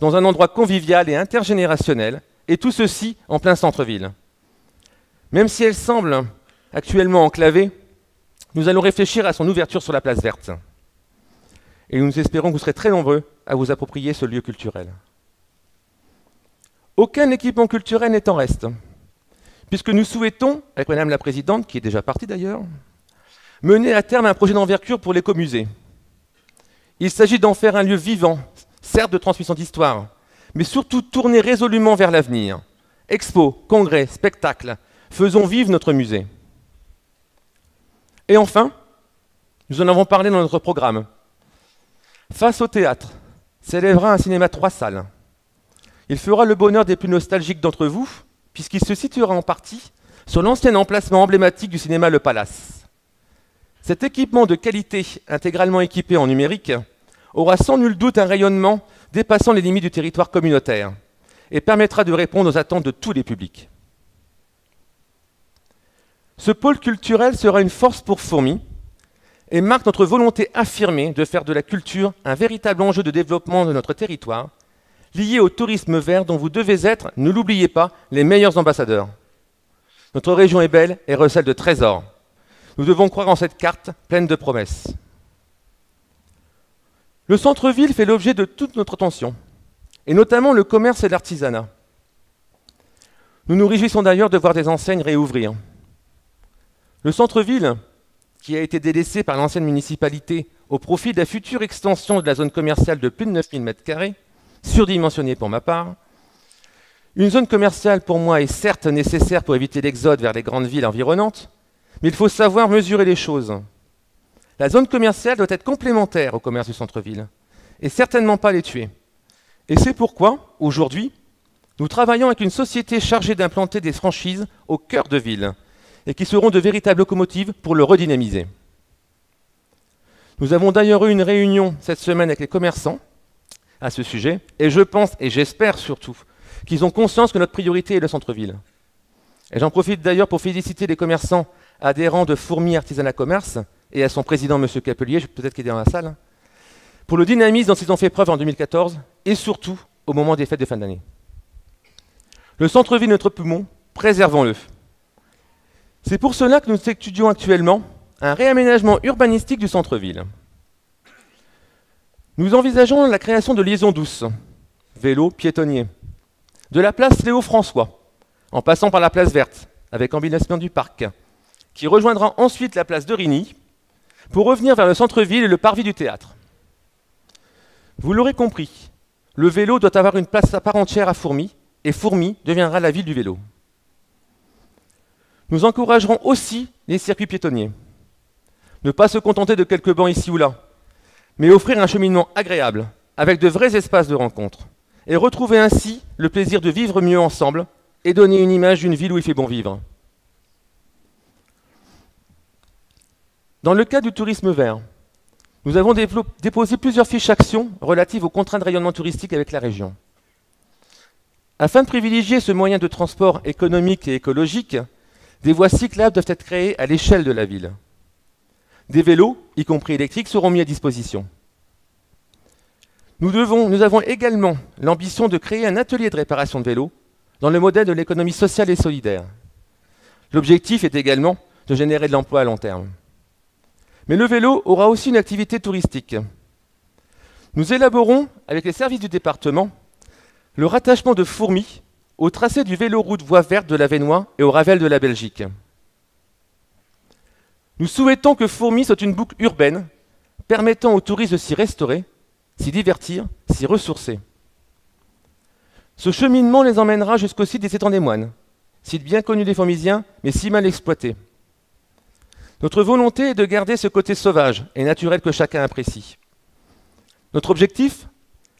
dans un endroit convivial et intergénérationnel, et tout ceci en plein centre-ville. Même si elle semble actuellement enclavée, nous allons réfléchir à son ouverture sur la place verte. Et nous espérons que vous serez très nombreux à vous approprier ce lieu culturel. Aucun équipement culturel n'est en reste, puisque nous souhaitons, avec Madame la Présidente, qui est déjà partie d'ailleurs, mener à terme un projet d'envergure pour l'écomusée. Il s'agit d'en faire un lieu vivant, certes de transmission d'histoire, mais surtout tourné résolument vers l'avenir. Expos, congrès, spectacles, faisons vivre notre musée. Et enfin, nous en avons parlé dans notre programme. Face au théâtre, s'élèvera un cinéma 3 salles. Il fera le bonheur des plus nostalgiques d'entre vous, puisqu'il se situera en partie sur l'ancien emplacement emblématique du cinéma Le Palace. Cet équipement de qualité, intégralement équipé en numérique, aura sans nul doute un rayonnement dépassant les limites du territoire communautaire et permettra de répondre aux attentes de tous les publics. Ce pôle culturel sera une force pour Fourmi et marque notre volonté affirmée de faire de la culture un véritable enjeu de développement de notre territoire, lié au tourisme vert dont vous devez être, ne l'oubliez pas, les meilleurs ambassadeurs. Notre région est belle et recèle de trésors. Nous devons croire en cette carte pleine de promesses. Le centre-ville fait l'objet de toute notre attention, et notamment le commerce et l'artisanat. Nous nous réjouissons d'ailleurs de voir des enseignes réouvrir. Le centre-ville, qui a été délaissé par l'ancienne municipalité au profit de la future extension de la zone commerciale de plus de 9000 m², surdimensionnée pour ma part. Une zone commerciale, pour moi, est certes nécessaire pour éviter l'exode vers les grandes villes environnantes, mais il faut savoir mesurer les choses. La zone commerciale doit être complémentaire au commerce du centre-ville, et certainement pas les tuer. Et c'est pourquoi, aujourd'hui, nous travaillons avec une société chargée d'implanter des franchises au cœur de ville, et qui seront de véritables locomotives pour le redynamiser. Nous avons d'ailleurs eu une réunion cette semaine avec les commerçants à ce sujet, et je pense, et j'espère surtout, qu'ils ont conscience que notre priorité est le centre-ville. Et j'en profite d'ailleurs pour féliciter les commerçants adhérents de Fourmi Artisanat Commerce et à son président, M. Capelier, peut-être qu'il est dans la salle, pour le dynamisme dont ils ont fait preuve en 2014 et surtout au moment des fêtes de fin d'année. Le centre-ville de notre poumon, préservons-le. C'est pour cela que nous étudions actuellement un réaménagement urbanistique du centre-ville. Nous envisageons la création de liaisons douces, vélos, piétonniers, de la place Léo-François, en passant par la place verte, avec embellissement du parc, qui rejoindra ensuite la place de Rigny, pour revenir vers le centre-ville et le parvis du théâtre. Vous l'aurez compris, le vélo doit avoir une place à part entière à Fourmi, et Fourmi deviendra la ville du vélo. Nous encouragerons aussi les circuits piétonniers. Ne pas se contenter de quelques bancs ici ou là, mais offrir un cheminement agréable, avec de vrais espaces de rencontre, et retrouver ainsi le plaisir de vivre mieux ensemble et donner une image d'une ville où il fait bon vivre. Dans le cadre du tourisme vert, nous avons déposé plusieurs fiches actions relatives aux contraintes de rayonnement touristique avec la région. Afin de privilégier ce moyen de transport économique et écologique, des voies cyclables doivent être créées à l'échelle de la ville. Des vélos, y compris électriques, seront mis à disposition. Nous avons également l'ambition de créer un atelier de réparation de vélos dans le modèle de l'économie sociale et solidaire. L'objectif est également de générer de l'emploi à long terme. Mais le vélo aura aussi une activité touristique. Nous élaborons, avec les services du département, le rattachement de Fourmi au tracé du véloroute voie verte de l'Avesnois et au Ravel de la Belgique. Nous souhaitons que Fourmi soit une boucle urbaine permettant aux touristes de s'y restaurer, s'y divertir, s'y ressourcer. Ce cheminement les emmènera jusqu'au site des Étangs des Moines, site bien connu des Fourmisiens, mais si mal exploité. Notre volonté est de garder ce côté sauvage et naturel que chacun apprécie. Notre objectif ?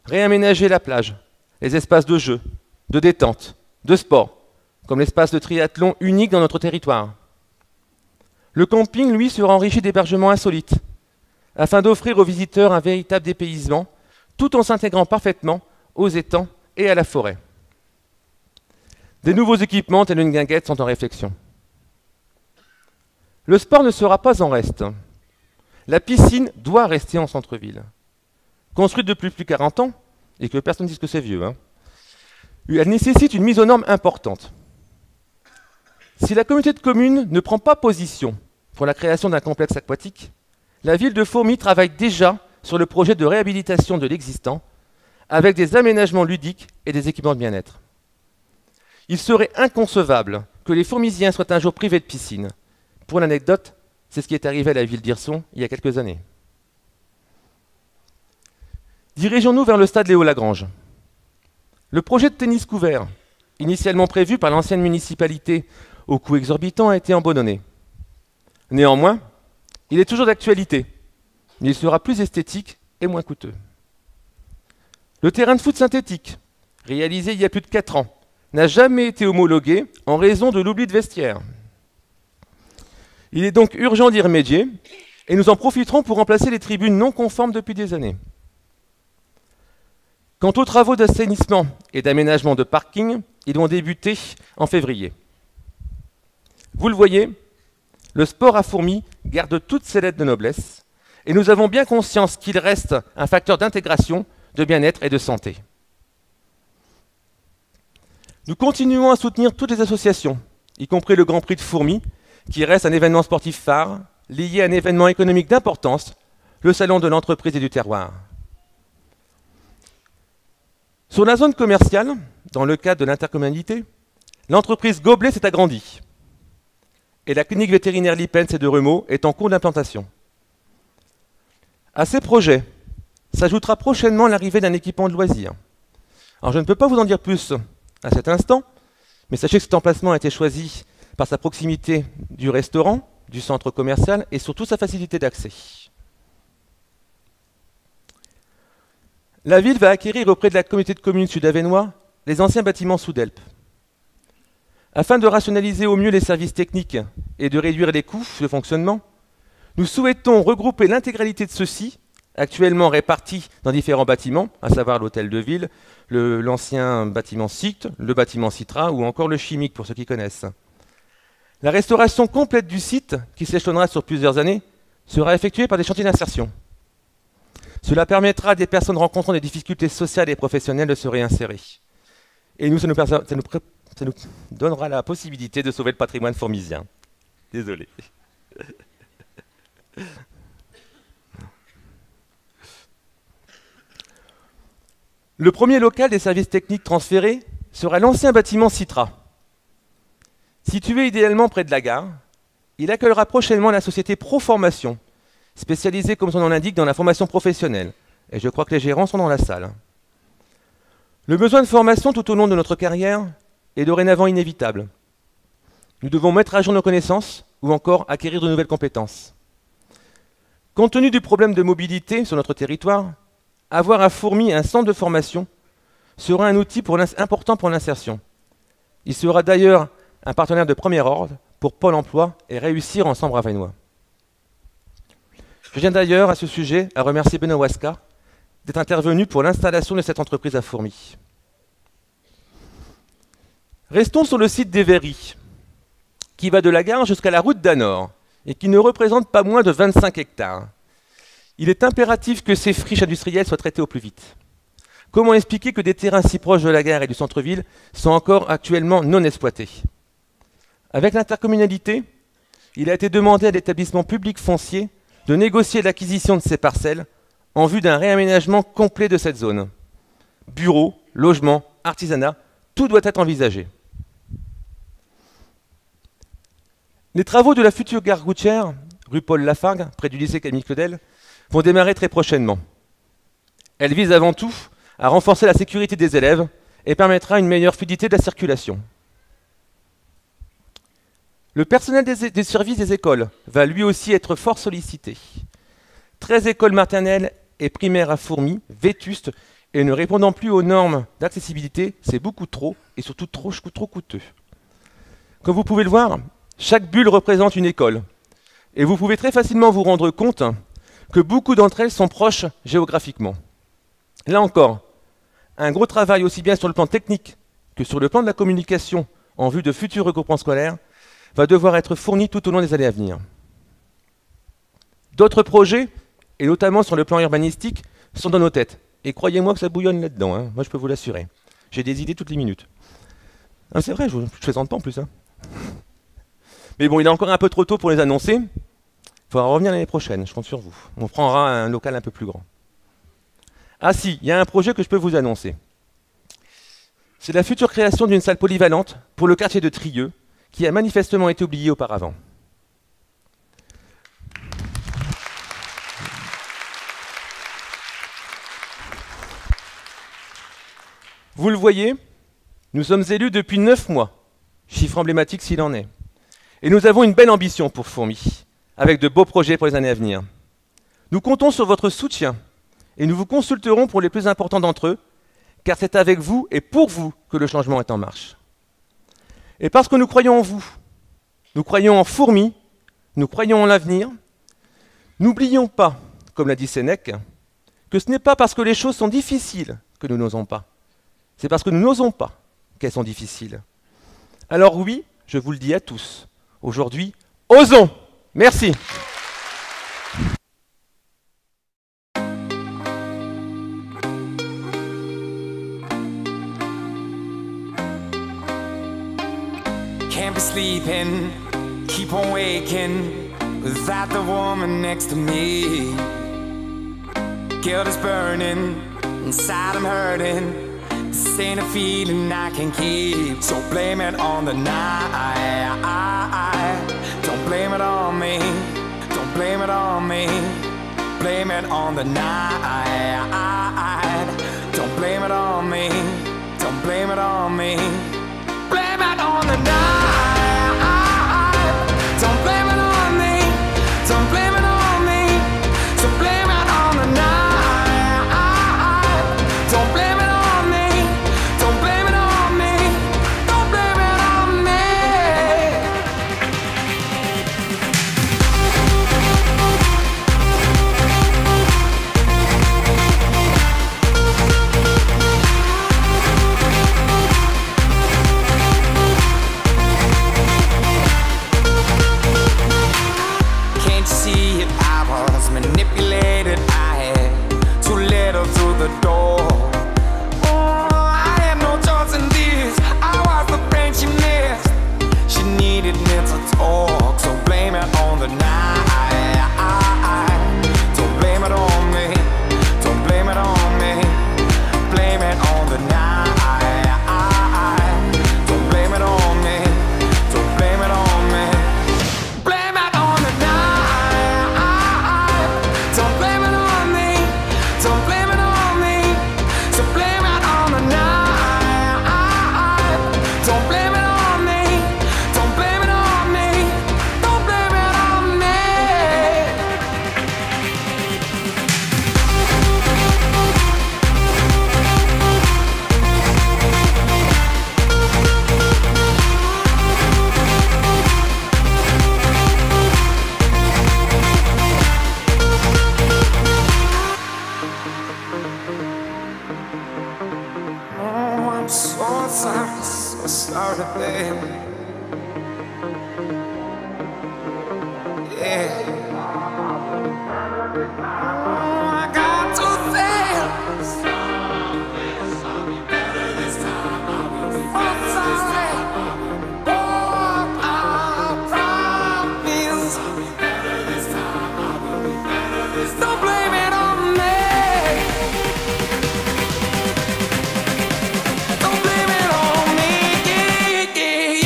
Réaménager la plage, les espaces de jeu, de détente, de sport, comme l'espace de triathlon unique dans notre territoire. Le camping, lui, sera enrichi d'hébergements insolites, afin d'offrir aux visiteurs un véritable dépaysement, tout en s'intégrant parfaitement aux étangs et à la forêt. Des nouveaux équipements tels une guinguette sont en réflexion. Le sport ne sera pas en reste. La piscine doit rester en centre-ville. Construite depuis plus de 40 ans, et que personne ne dise que c'est vieux, elle nécessite une mise aux normes importante. Si la communauté de communes ne prend pas position pour la création d'un complexe aquatique, la ville de Fourmi travaille déjà sur le projet de réhabilitation de l'existant, avec des aménagements ludiques et des équipements de bien-être. Il serait inconcevable que les Fourmisiens soient un jour privés de piscine. Pour l'anecdote, c'est ce qui est arrivé à la ville d'Hirson il y a quelques années. Dirigeons-nous vers le stade Léo Lagrange. Le projet de tennis couvert, initialement prévu par l'ancienne municipalité au coût exorbitant, a été abandonné. Néanmoins, il est toujours d'actualité, mais il sera plus esthétique et moins coûteux. Le terrain de foot synthétique, réalisé il y a plus de 4 ans, n'a jamais été homologué en raison de l'oubli de vestiaire. Il est donc urgent d'y remédier et nous en profiterons pour remplacer les tribunes non conformes depuis des années. Quant aux travaux d'assainissement et d'aménagement de parking, ils vont débuter en février. Vous le voyez, le sport à Fourmies garde toutes ses lettres de noblesse et nous avons bien conscience qu'il reste un facteur d'intégration, de bien-être et de santé. Nous continuons à soutenir toutes les associations, y compris le Grand Prix de Fourmies, qui reste un événement sportif phare, lié à un événement économique d'importance, le Salon de l'entreprise et du terroir. Sur la zone commerciale, dans le cadre de l'intercommunalité, l'entreprise Gobelet s'est agrandie. Et la clinique vétérinaire Lipens et de Remaux est en cours d'implantation. À ces projets s'ajoutera prochainement l'arrivée d'un équipement de loisirs. Alors je ne peux pas vous en dire plus à cet instant, mais sachez que cet emplacement a été choisi par sa proximité du restaurant, du centre commercial et surtout sa facilité d'accès. La ville va acquérir auprès de la communauté de communes sud-avesnois les anciens bâtiments Soudelp. Afin de rationaliser au mieux les services techniques et de réduire les coûts de fonctionnement, nous souhaitons regrouper l'intégralité de ceux-ci, actuellement répartis dans différents bâtiments, à savoir l'hôtel de ville, l'ancien bâtiment SICT, le bâtiment Citra ou encore le chimique pour ceux qui connaissent. La restauration complète du site, qui s'échelonnera sur plusieurs années, sera effectuée par des chantiers d'insertion. Cela permettra à des personnes rencontrant des difficultés sociales et professionnelles de se réinsérer. Et nous, ça nous donnera la possibilité de sauver le patrimoine fourmisien. Désolé. Le premier local des services techniques transférés sera l'ancien bâtiment Citra. Situé idéalement près de la gare, il accueillera prochainement la société Proformation, spécialisée, comme son nom l'indique, dans la formation professionnelle. Et je crois que les gérants sont dans la salle. Le besoin de formation tout au long de notre carrière est dorénavant inévitable. Nous devons mettre à jour nos connaissances ou encore acquérir de nouvelles compétences. Compte tenu du problème de mobilité sur notre territoire, avoir à Fourmies un centre de formation sera un outil important pour l'insertion. Il sera d'ailleurs un partenaire de premier ordre pour Pôle emploi et Réussir ensemble Ravenois. Je viens d'ailleurs à ce sujet à remercier Benoît Waska d'être intervenu pour l'installation de cette entreprise à Fourmies. Restons sur le site des Verries, qui va de la gare jusqu'à la route d'Anor et qui ne représente pas moins de 25 hectares. Il est impératif que ces friches industrielles soient traitées au plus vite. Comment expliquer que des terrains si proches de la gare et du centre-ville sont encore actuellement non exploités? Avec l'intercommunalité, il a été demandé à l'établissement public foncier de négocier l'acquisition de ces parcelles en vue d'un réaménagement complet de cette zone. Bureaux, logements, artisanat, tout doit être envisagé. Les travaux de la future gare routière, rue Paul Lafargue, près du lycée Camille Claudel, vont démarrer très prochainement. Elle vise avant tout à renforcer la sécurité des élèves et permettra une meilleure fluidité de la circulation. Le personnel des services des écoles va lui aussi être fort sollicité. 13 écoles maternelles et primaires à Fourmies, vétustes et ne répondant plus aux normes d'accessibilité, c'est beaucoup trop et surtout trop coûteux. Comme vous pouvez le voir, chaque bulle représente une école. Et vous pouvez très facilement vous rendre compte que beaucoup d'entre elles sont proches géographiquement. Là encore, un gros travail aussi bien sur le plan technique que sur le plan de la communication en vue de futurs regroupements scolaires va devoir être fourni tout au long des années à venir. D'autres projets, et notamment sur le plan urbanistique, sont dans nos têtes. Et croyez-moi que ça bouillonne là-dedans, hein. Moi je peux vous l'assurer. J'ai des idées toutes les minutes. Ah, c'est vrai, je ne plaisante pas en plus. Hein. Mais bon, il est encore un peu trop tôt pour les annoncer. Il faudra revenir l'année prochaine, je compte sur vous. On prendra un local un peu plus grand. Ah si, il y a un projet que je peux vous annoncer. C'est la future création d'une salle polyvalente pour le quartier de Trieux, qui a manifestement été oublié auparavant. Vous le voyez, nous sommes élus depuis 9 mois, chiffre emblématique s'il en est. Et nous avons une belle ambition pour Fourmies, avec de beaux projets pour les années à venir. Nous comptons sur votre soutien et nous vous consulterons pour les plus importants d'entre eux, car c'est avec vous et pour vous que le changement est en marche. Et parce que nous croyons en vous, nous croyons en Fourmi, nous croyons en l'avenir, n'oublions pas, comme l'a dit Sénèque, que ce n'est pas parce que les choses sont difficiles que nous n'osons pas. C'est parce que nous n'osons pas qu'elles sont difficiles. Alors oui, je vous le dis à tous, aujourd'hui, osons! Merci. Can't be sleeping, keep on waking without the woman next to me. Guilt is burning, inside I'm hurting. This ain't a feeling I can keep, so blame it on the night. Don't blame it on me, don't blame it on me. Blame it on the night. Don't blame it on me, don't blame it on me. Blame it on the night. Don't blame it on me, don't blame it on me. So blame it on the night. Don't blame it on me, don't blame it on me. Don't blame it on me. Can't you see it? I was manipulated. I had too little through the door. Oh, I had no choice in this. I was the friend she missed. She needed me to talk, so blame it on the night. Don't blame it on me, don't blame it on me. Blame it on the night. Don't blame it on me, don't blame it on me. Blame it on the night. Don't blame it on me, don't blame it on me. So blame it on the night. Don't blame it on me, don't blame it on me. Don't blame it on me. Oh, I'm so sorry, babe. Yeah. Oh, I got to things. I'm sorry. Oh, I promise. Don't blame it on me. Don't blame it on me, yeah, yeah, yeah.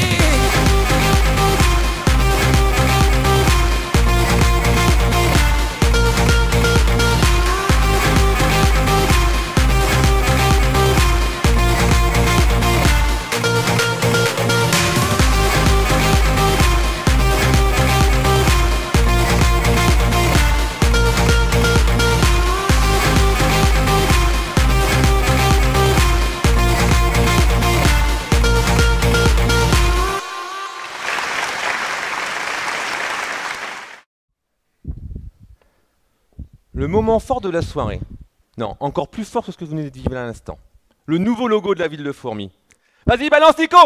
Le moment fort de la soirée. Non, encore plus fort que ce que vous venez de vivre à l'instant. Le nouveau logo de la ville de Fourmi. Vas-y, balance Nico!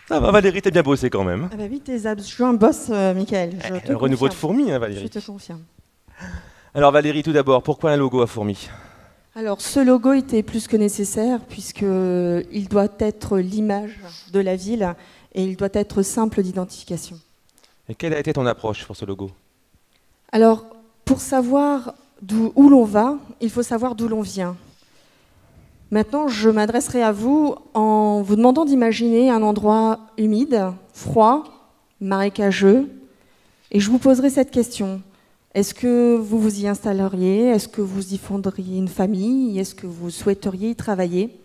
Ça va, Valérie, t'as bien bossé quand même. Ah bah oui, tes adjoints bossent, Michael. Je te Renouveau de confirme. fourmis, hein, Je Valérie. te confirme. Alors Valérie, tout d'abord, pourquoi un logo à fourmis? Alors, ce logo était plus que nécessaire puisqu'il doit être l'image de la ville et il doit être simple d'identification. Et quelle a été ton approche pour ce logo? Alors, pour savoir où l'on va, il faut savoir d'où l'on vient. Maintenant, je m'adresserai à vous en vous demandant d'imaginer un endroit humide, froid, marécageux, et je vous poserai cette question. Est-ce que vous vous y installeriez? Est-ce que vous y fonderiez une famille? Est-ce que vous souhaiteriez y travailler?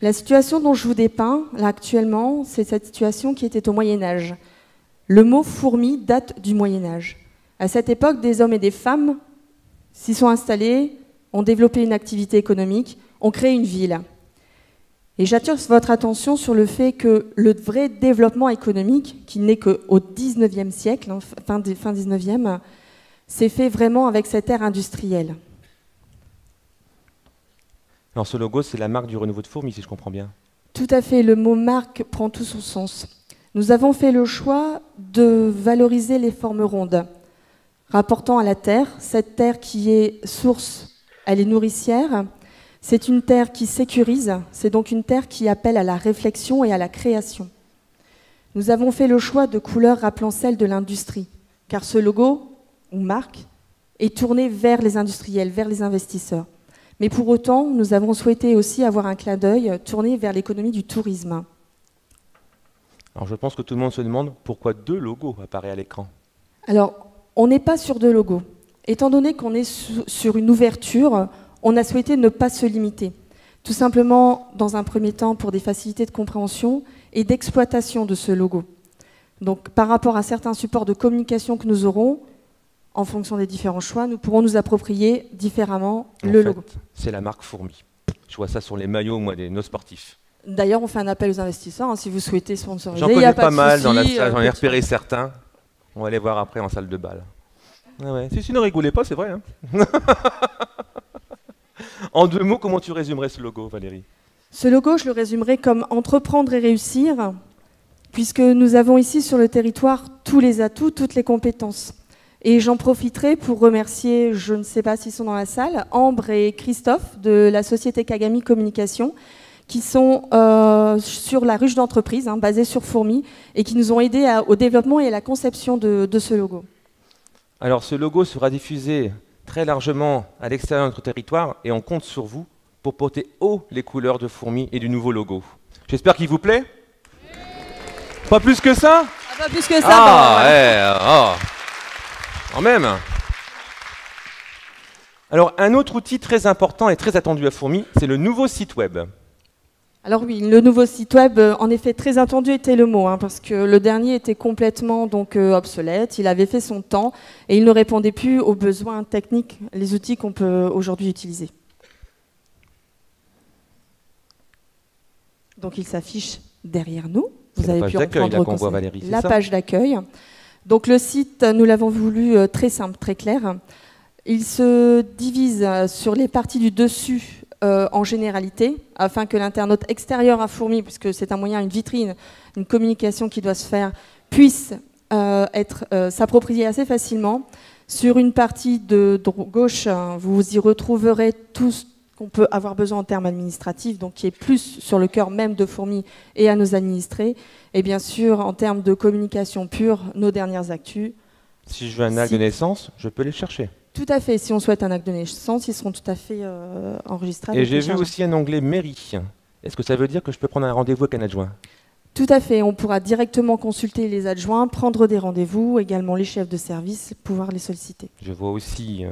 La situation dont je vous dépeins, là actuellement, c'est cette situation qui était au Moyen-Âge. Le mot fourmi date du Moyen-Âge. À cette époque, des hommes et des femmes s'y sont installés, ont développé une activité économique, ont créé une ville. Et j'attire votre attention sur le fait que le vrai développement économique, qui n'est qu'au XIXe siècle, hein, fin XIXe, s'est fait vraiment avec cette ère industrielle. Alors ce logo, c'est la marque du renouveau de fourmis, si je comprends bien. Tout à fait, le mot marque prend tout son sens. Nous avons fait le choix de valoriser les formes rondes, rapportant à la terre, cette terre qui est source, elle est nourricière, c'est une terre qui sécurise, c'est donc une terre qui appelle à la réflexion et à la création. Nous avons fait le choix de couleurs rappelant celles de l'industrie, car ce logo, ou marque, est tourné vers les industriels, vers les investisseurs. Mais pour autant, nous avons souhaité aussi avoir un clin d'œil tourné vers l'économie du tourisme. Alors je pense que tout le monde se demande pourquoi 2 logos apparaissent à l'écran. Alors, on n'est pas sur 2 logos. Étant donné qu'on est sur une ouverture, on a souhaité ne pas se limiter. Tout simplement, dans un premier temps, pour des facilités de compréhension et d'exploitation de ce logo. Donc, par rapport à certains supports de communication que nous aurons, en fonction des différents choix, nous pourrons nous approprier différemment le logo. C'est la marque fourmi. Je vois ça sur les maillots, moi, nos sportifs. D'ailleurs, on fait un appel aux investisseurs, hein, si vous souhaitez sponsoriser. J'en il y connais a pas de mal souci, dans la salle, j'en ai petit- repéré certains. On va les voir après en salle de bal. Ah ouais. Si, ne rigolez pas, c'est vrai. Hein. En 2 mots, comment tu résumerais ce logo, Valérie? Ce logo, je le résumerai comme entreprendre et réussir, puisque nous avons ici sur le territoire tous les atouts, toutes les compétences. Et j'en profiterai pour remercier, je ne sais pas s'ils sont dans la salle, Ambre et Christophe de la société Kagami Communication, qui sont sur la ruche d'entreprise, hein, basée sur Fourmi, et qui nous ont aidés au développement et à la conception de ce logo. Alors ce logo sera diffusé très largement à l'extérieur de notre territoire et on compte sur vous pour porter haut les couleurs de Fourmi et du nouveau logo. J'espère qu'il vous plaît. Pas plus que ça? Ah, pas plus que ça, Ah, bon, ouais, quand même. Alors un autre outil très important et très attendu à Fourmi, c'est le nouveau site web. Alors oui, le nouveau site web, en effet, très attendu était le mot, hein, parce que le dernier était complètement obsolète, il avait fait son temps et il ne répondait plus aux besoins techniques, les outils qu'on peut aujourd'hui utiliser. Donc il s'affiche derrière nous. Vous C'est la avez page pu d'accueil, reprendre là, qu'on voit, conseil. Valérie, c'est La ça page d'accueil. Donc le site, nous l'avons voulu très simple, très clair. Il se divise sur les parties du dessus en généralité, afin que l'internaute extérieur à Fourmi, puisque c'est un moyen, une vitrine, une communication qui doit se faire, puisse s'approprier assez facilement. Sur une partie de gauche, vous y retrouverez tout ce qu'on peut avoir besoin en termes administratifs, donc qui est plus sur le cœur même de Fourmi et à nos administrés. Et bien sûr, en termes de communication pure, nos dernières actus. Si je veux un acte de naissance, je peux les chercher. Tout à fait. Si on souhaite un acte de naissance, ils seront tout à fait enregistrables. Et j'ai vu téléchargeables. aussi un onglet mairie. Est-ce que ça veut dire que je peux prendre un rendez-vous avec un adjoint? Tout à fait. On pourra directement consulter les adjoints, prendre des rendez-vous, également les chefs de service, pouvoir les solliciter. Je vois aussi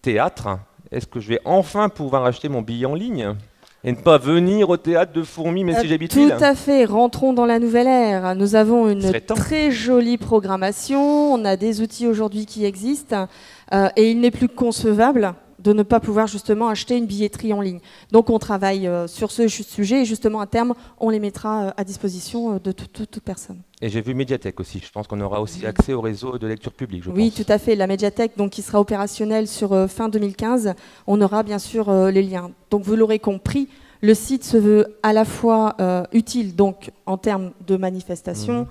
théâtre. Est-ce que je vais enfin pouvoir acheter mon billet en ligne et ne pas venir au théâtre de Fourmi, même si j'habite Tout Lille? à fait. Rentrons dans la nouvelle ère. Nous avons une serait temps. très jolie programmation. On a des outils aujourd'hui qui existent et il n'est plus concevable de ne pas pouvoir justement acheter une billetterie en ligne. Donc on travaille sur ce sujet et justement à terme, on les mettra à disposition de toute personne. Et j'ai vu médiathèque aussi. Je pense qu'on aura aussi accès au réseau de lecture publique, je Oui, pense. tout à fait. La médiathèque, donc, qui sera opérationnelle sur fin 2015, on aura bien sûr les liens. Donc vous l'aurez compris, Le site se veut à la fois utile donc en termes de manifestation,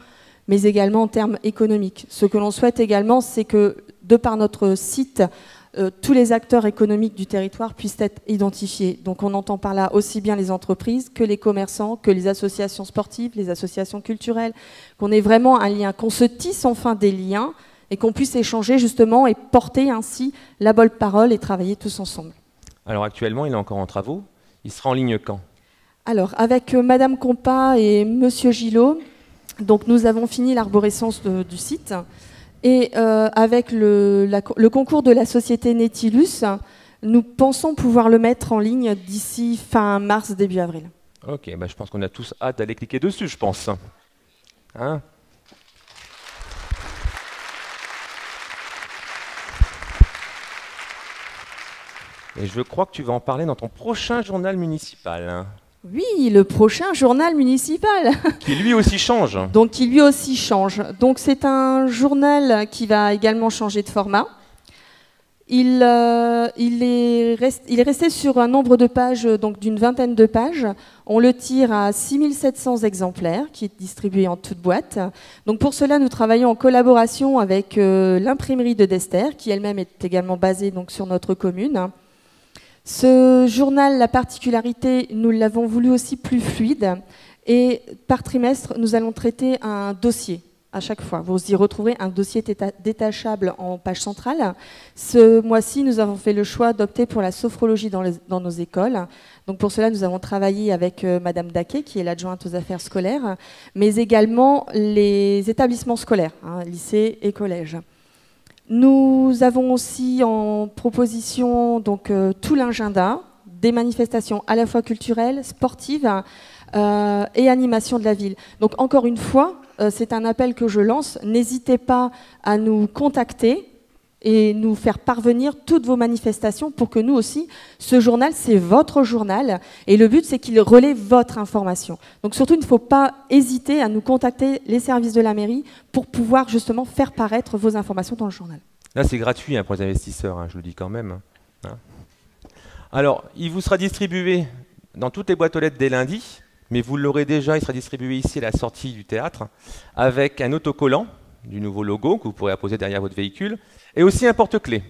mais également en termes économiques. Ce que l'on souhaite également, c'est que de par notre site, tous les acteurs économiques du territoire puissent être identifiés. Donc on entend par là aussi bien les entreprises que les commerçants, que les associations sportives, les associations culturelles, qu'on ait vraiment un lien, qu'on se tisse enfin des liens et qu'on puisse échanger justement et porter ainsi la bonne parole et travailler tous ensemble. Alors actuellement, il est encore en travaux. Il sera en ligne quand? Alors avec Madame Compas et Monsieur Gillot, donc nous avons fini l'arborescence du site. Et avec le concours de la société Nautilus, nous pensons pouvoir le mettre en ligne d'ici fin mars, début avril. Ok, bah je pense qu'on a tous hâte d'aller cliquer dessus, je pense. Hein? Et je crois que tu vas en parler dans ton prochain journal municipal. Hein. Oui, le prochain journal municipal. Qui lui aussi change. Donc, qui lui aussi change. Donc, c'est un journal qui va également changer de format. Il est resté sur un nombre de pages, donc d'une vingtaine de pages. On le tire à 6700 exemplaires, qui est distribué en toute boîte. Donc, pour cela, nous travaillons en collaboration avec l'imprimerie de Dester, qui elle-même est également basée donc, sur notre commune. Ce journal, la particularité, nous l'avons voulu aussi plus fluide et par trimestre, nous allons traiter un dossier à chaque fois. Vous y retrouverez un dossier détachable en page centrale. Ce mois-ci, nous avons fait le choix d'opter pour la sophrologie dans nos écoles. Donc pour cela, nous avons travaillé avec Madame Daquet, qui est l'adjointe aux affaires scolaires, mais également les établissements scolaires, lycées et collèges. Nous avons aussi en proposition donc, tout l'agenda, des manifestations à la fois culturelles, sportives et animation de la ville. Donc encore une fois, c'est un appel que je lance. N'hésitez pas à nous contacter et nous faire parvenir toutes vos manifestations pour que nous aussi, ce journal, c'est votre journal et le but, c'est qu'il relaie votre information. Donc surtout, il ne faut pas hésiter à nous contacter les services de la mairie pour pouvoir justement faire paraître vos informations dans le journal. Là, c'est gratuit pour les investisseurs, je le dis quand même. Hein. Alors, il vous sera distribué dans toutes les boîtes aux lettres dès lundi, mais vous l'aurez déjà, il sera distribué ici à la sortie du théâtre, avec un autocollant du nouveau logo que vous pourrez apposer derrière votre véhicule, et aussi un porte-clés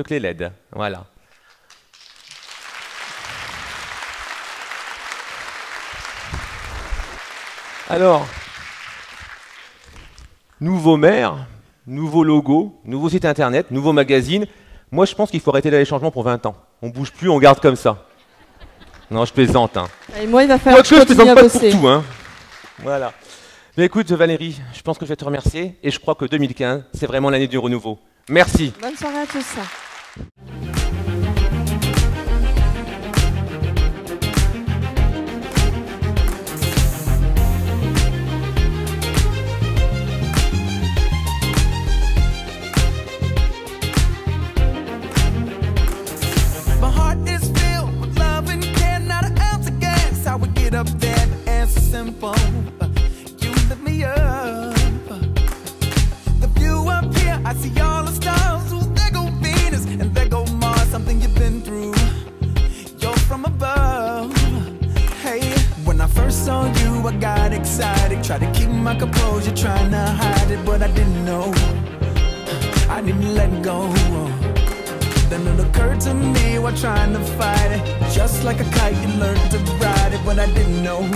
LED. Voilà. Alors, nouveau maire, nouveau logo, nouveau site internet, nouveau magazine. Moi, je pense qu'il faut arrêter les changements pour 20 ans. On bouge plus, on garde comme ça. Non, je plaisante. Hein. Et moi, il va falloir que je continue à bosser. Pour tout, hein. Voilà. Mais écoute, Valérie, je pense que je vais te remercier et je crois que 2015, c'est vraiment l'année du renouveau. Merci. Bonne soirée à tous. My heart is filled with love and care, not an ounce of gas. How we get up there, the answer's simple. You lift me up. The view up here, I see all the stars. Ooh, there go Venus and there go Mars. Something you've been through. You're from above. Hey, when I first saw you, I got excited. Tried to keep my composure, trying to hide it, but I didn't know. I didn't let go. Then it occurred to me while trying to fight it. Just like a kite, you learned to ride it, but I didn't know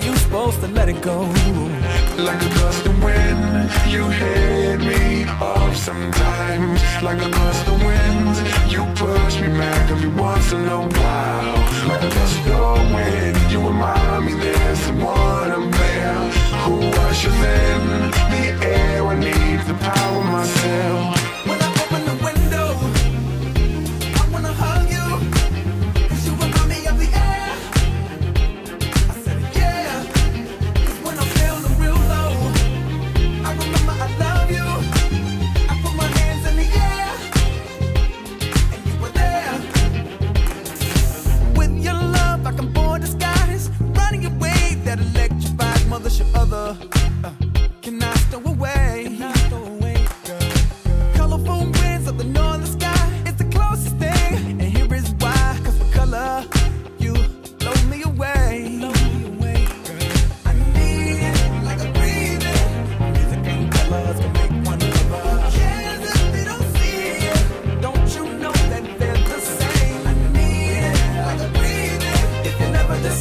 you supposed to let it go. Like a gust of wind, you hit me off sometimes. Like a gust of wind, you push me back every once in a while. Like a gust of wind, you remind me there's someone up there who usher in the air. I need the power myself. When I open the window, I wanna hug you, 'cause you remind me of the air. I said yeah, 'cause when I'm feeling real low, I remember I love you. I put my hands in the air, and you were there. With your love, I can board the skies, riding your wave that electrifies mothership other. Can I stow away? Colorful winds of the northern sky, it's the closest thing. And here is why, 'cause for color, you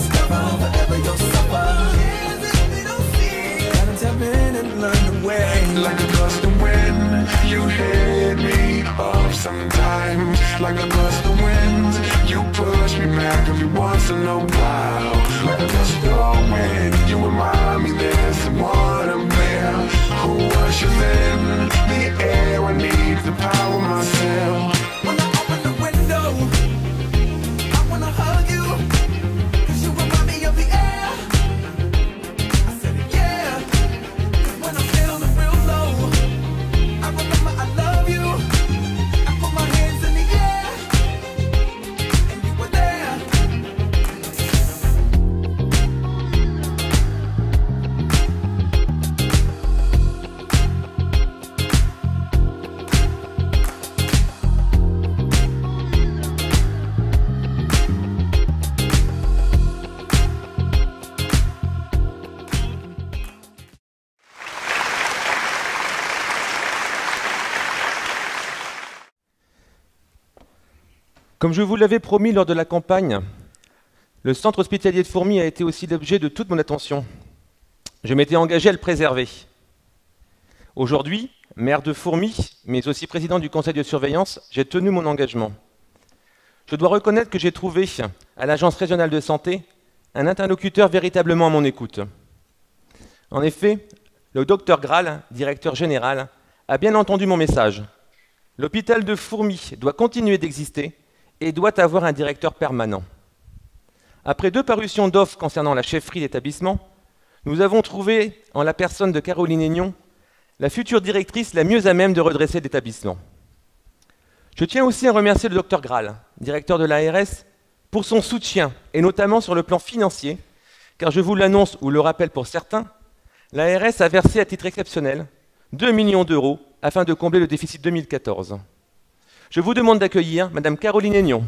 discover forever you'll suffer. Cares if they don't see. Gotta tap in and learn the way. Like a gust of wind, you hit me up sometimes. Like a gust of wind, you push me back every once in a while. Like a gust of wind, you remind me there's someone up there who ushers in the air. I need to power myself. When I open the window, I wanna hug you, 'cause you remind me of the air. I said it, yeah, 'cause when I'm feeling real low, I remember I love you. I put my hands in the air, and you were there. Comme je vous l'avais promis lors de la campagne, le centre hospitalier de Fourmies a été aussi l'objet de toute mon attention. Je m'étais engagé à le préserver. Aujourd'hui, maire de Fourmies, mais aussi président du conseil de surveillance, j'ai tenu mon engagement. Je dois reconnaître que j'ai trouvé à l'Agence régionale de santé un interlocuteur véritablement à mon écoute. En effet, le docteur Graal, directeur général, a bien entendu mon message. L'hôpital de Fourmies doit continuer d'exister et doit avoir un directeur permanent. Après 2 parutions d'offres concernant la chefferie d'établissement, nous avons trouvé, en la personne de Caroline Aignon, la future directrice la mieux à même de redresser l'établissement. Je tiens aussi à remercier le docteur Graal, directeur de l'ARS, pour son soutien, et notamment sur le plan financier, car je vous l'annonce ou le rappelle pour certains, l'ARS a versé à titre exceptionnel 2 millions d'euros afin de combler le déficit 2014. Je vous demande d'accueillir Madame Caroline Aignon.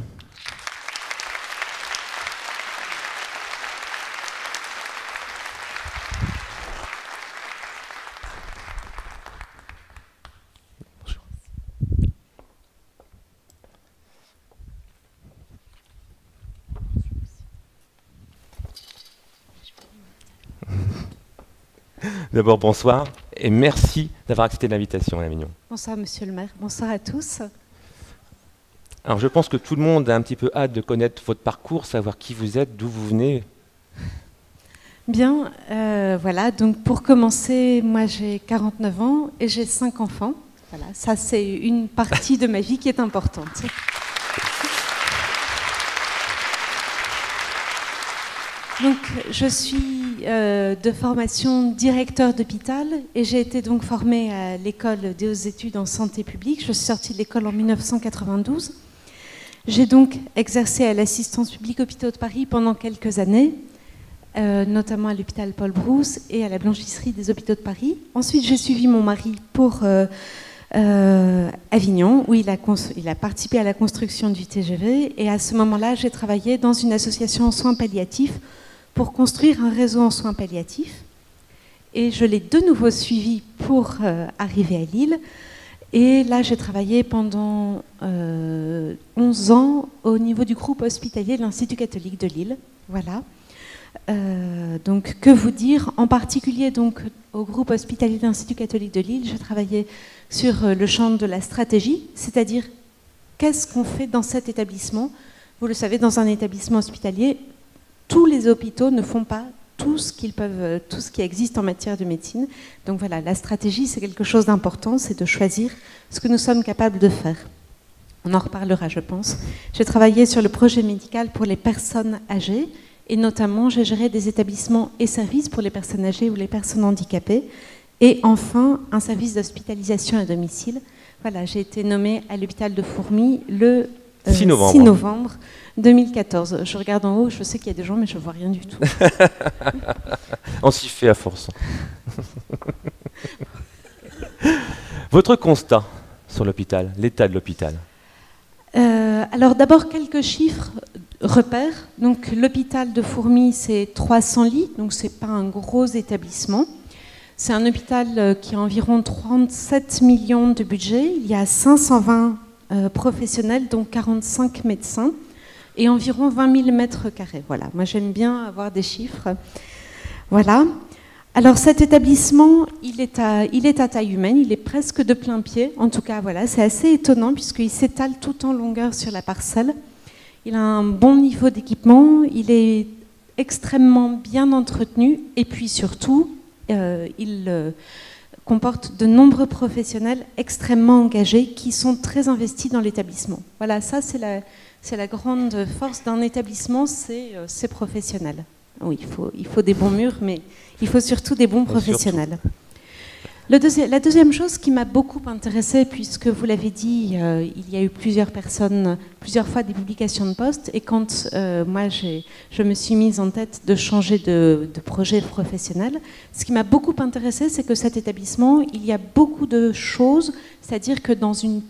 D'abord, bonsoir et merci d'avoir accepté l'invitation, Madame Aignon. Bonsoir, Monsieur le maire. Bonsoir à tous. Alors, je pense que tout le monde a un petit peu hâte de connaître votre parcours, savoir qui vous êtes, d'où vous venez. Bien, voilà. Donc, pour commencer, moi, j'ai 49 ans et j'ai 5 enfants. Voilà, ça, c'est une partie de ma vie qui est importante. Donc, je suis de formation directeur d'hôpital et j'ai été donc formée à l'école des hautes études en santé publique. Je suis sortie de l'école en 1992. J'ai donc exercé à l'assistance publique hôpitaux de Paris pendant quelques années, notamment à l'hôpital Paul Brousse et à la blanchisserie des hôpitaux de Paris. Ensuite, j'ai suivi mon mari pour Avignon, où il a participé à la construction du TGV. Et à ce moment-là, j'ai travaillé dans une association en soins palliatifs pour construire un réseau en soins palliatifs. Et je l'ai de nouveau suivi pour arriver à Lille. Et là, j'ai travaillé pendant 11 ans au niveau du groupe hospitalier de l'Institut catholique de Lille. Voilà. Donc, que vous dire? En particulier, donc, au groupe hospitalier de l'Institut catholique de Lille, j'ai travaillé sur le champ de la stratégie, c'est-à-dire qu'est-ce qu'on fait dans cet établissement. Vous le savez, dans un établissement hospitalier, tous les hôpitaux ne font pas tout ce qu'ils peuvent, tout ce qui existe en matière de médecine. Donc voilà, la stratégie, c'est quelque chose d'important, c'est de choisir ce que nous sommes capables de faire. On en reparlera, je pense. J'ai travaillé sur le projet médical pour les personnes âgées et notamment, j'ai géré des établissements et services pour les personnes âgées ou les personnes handicapées. Et enfin, un service d'hospitalisation à domicile. Voilà, j'ai été nommée à l'hôpital de Fourmies le 6 novembre 2014. Je regarde en haut, je sais qu'il y a des gens, mais je ne vois rien du tout. On s'y fait à force. Votre constat sur l'hôpital, l'état de l'hôpital? Alors d'abord, quelques chiffres, repères. Donc l'hôpital de Fourmies, c'est 300 lits, donc ce n'est pas un gros établissement. C'est un hôpital qui a environ 37 millions de budget. Il y a 520 professionnels, dont 45 médecins. et environ 20 000 mètres carrés. Voilà, moi j'aime bien avoir des chiffres. Voilà. Alors cet établissement, il est à taille humaine, il est presque de plein pied. En tout cas, voilà, c'est assez étonnant puisqu'il s'étale tout en longueur sur la parcelle. Il a un bon niveau d'équipement, il est extrêmement bien entretenu et puis surtout, il comporte de nombreux professionnels extrêmement engagés qui sont très investis dans l'établissement. Voilà, ça c'est la grande force d'un établissement, c'est ses professionnels. Oui, il faut des bons murs, mais il faut surtout des bons professionnels. La deuxième chose qui m'a beaucoup intéressée, puisque vous l'avez dit, il y a eu plusieurs fois des publications de postes, et quand moi je me suis mise en tête de changer de projet professionnel, ce qui m'a beaucoup intéressée, c'est que cet établissement, il y a beaucoup de choses, c'est-à-dire que dans une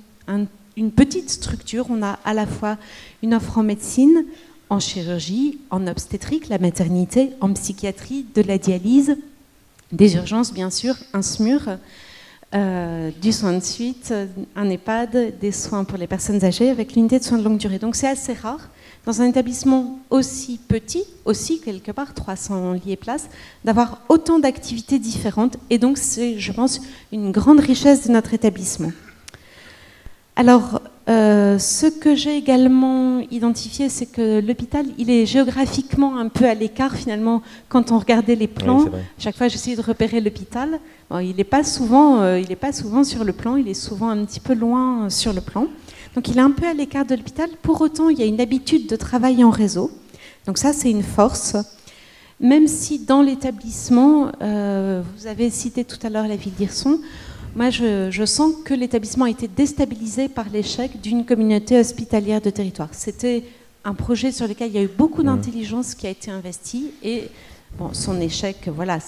petite structure, on a à la fois une offre en médecine, en chirurgie, en obstétrique, la maternité, en psychiatrie, de la dialyse, des urgences bien sûr, un SMUR, du soin de suite, un EHPAD, des soins pour les personnes âgées avec l'unité de soins de longue durée. Donc c'est assez rare dans un établissement aussi petit, aussi quelque part 300 lits et places, d'avoir autant d'activités différentes. Et donc c'est, je pense, une grande richesse de notre établissement. Alors, ce que j'ai également identifié, c'est que l'hôpital, il est géographiquement un peu à l'écart finalement. Quand on regardait les plans, Oui, chaque fois j'essayais de repérer l'hôpital. Bon, il n'est pas souvent sur le plan, il est souvent un petit peu loin sur le plan. Donc il est un peu à l'écart de l'hôpital. Pour autant, il y a une habitude de travailler en réseau. Donc ça, c'est une force. Même si dans l'établissement, vous avez cité tout à l'heure la ville d'Hirson, moi, je sens que l'établissement a été déstabilisé par l'échec d'une communauté hospitalière de territoire. C'était un projet sur lequel il y a eu beaucoup d'intelligence qui a été investie et bon, son échec, voilà,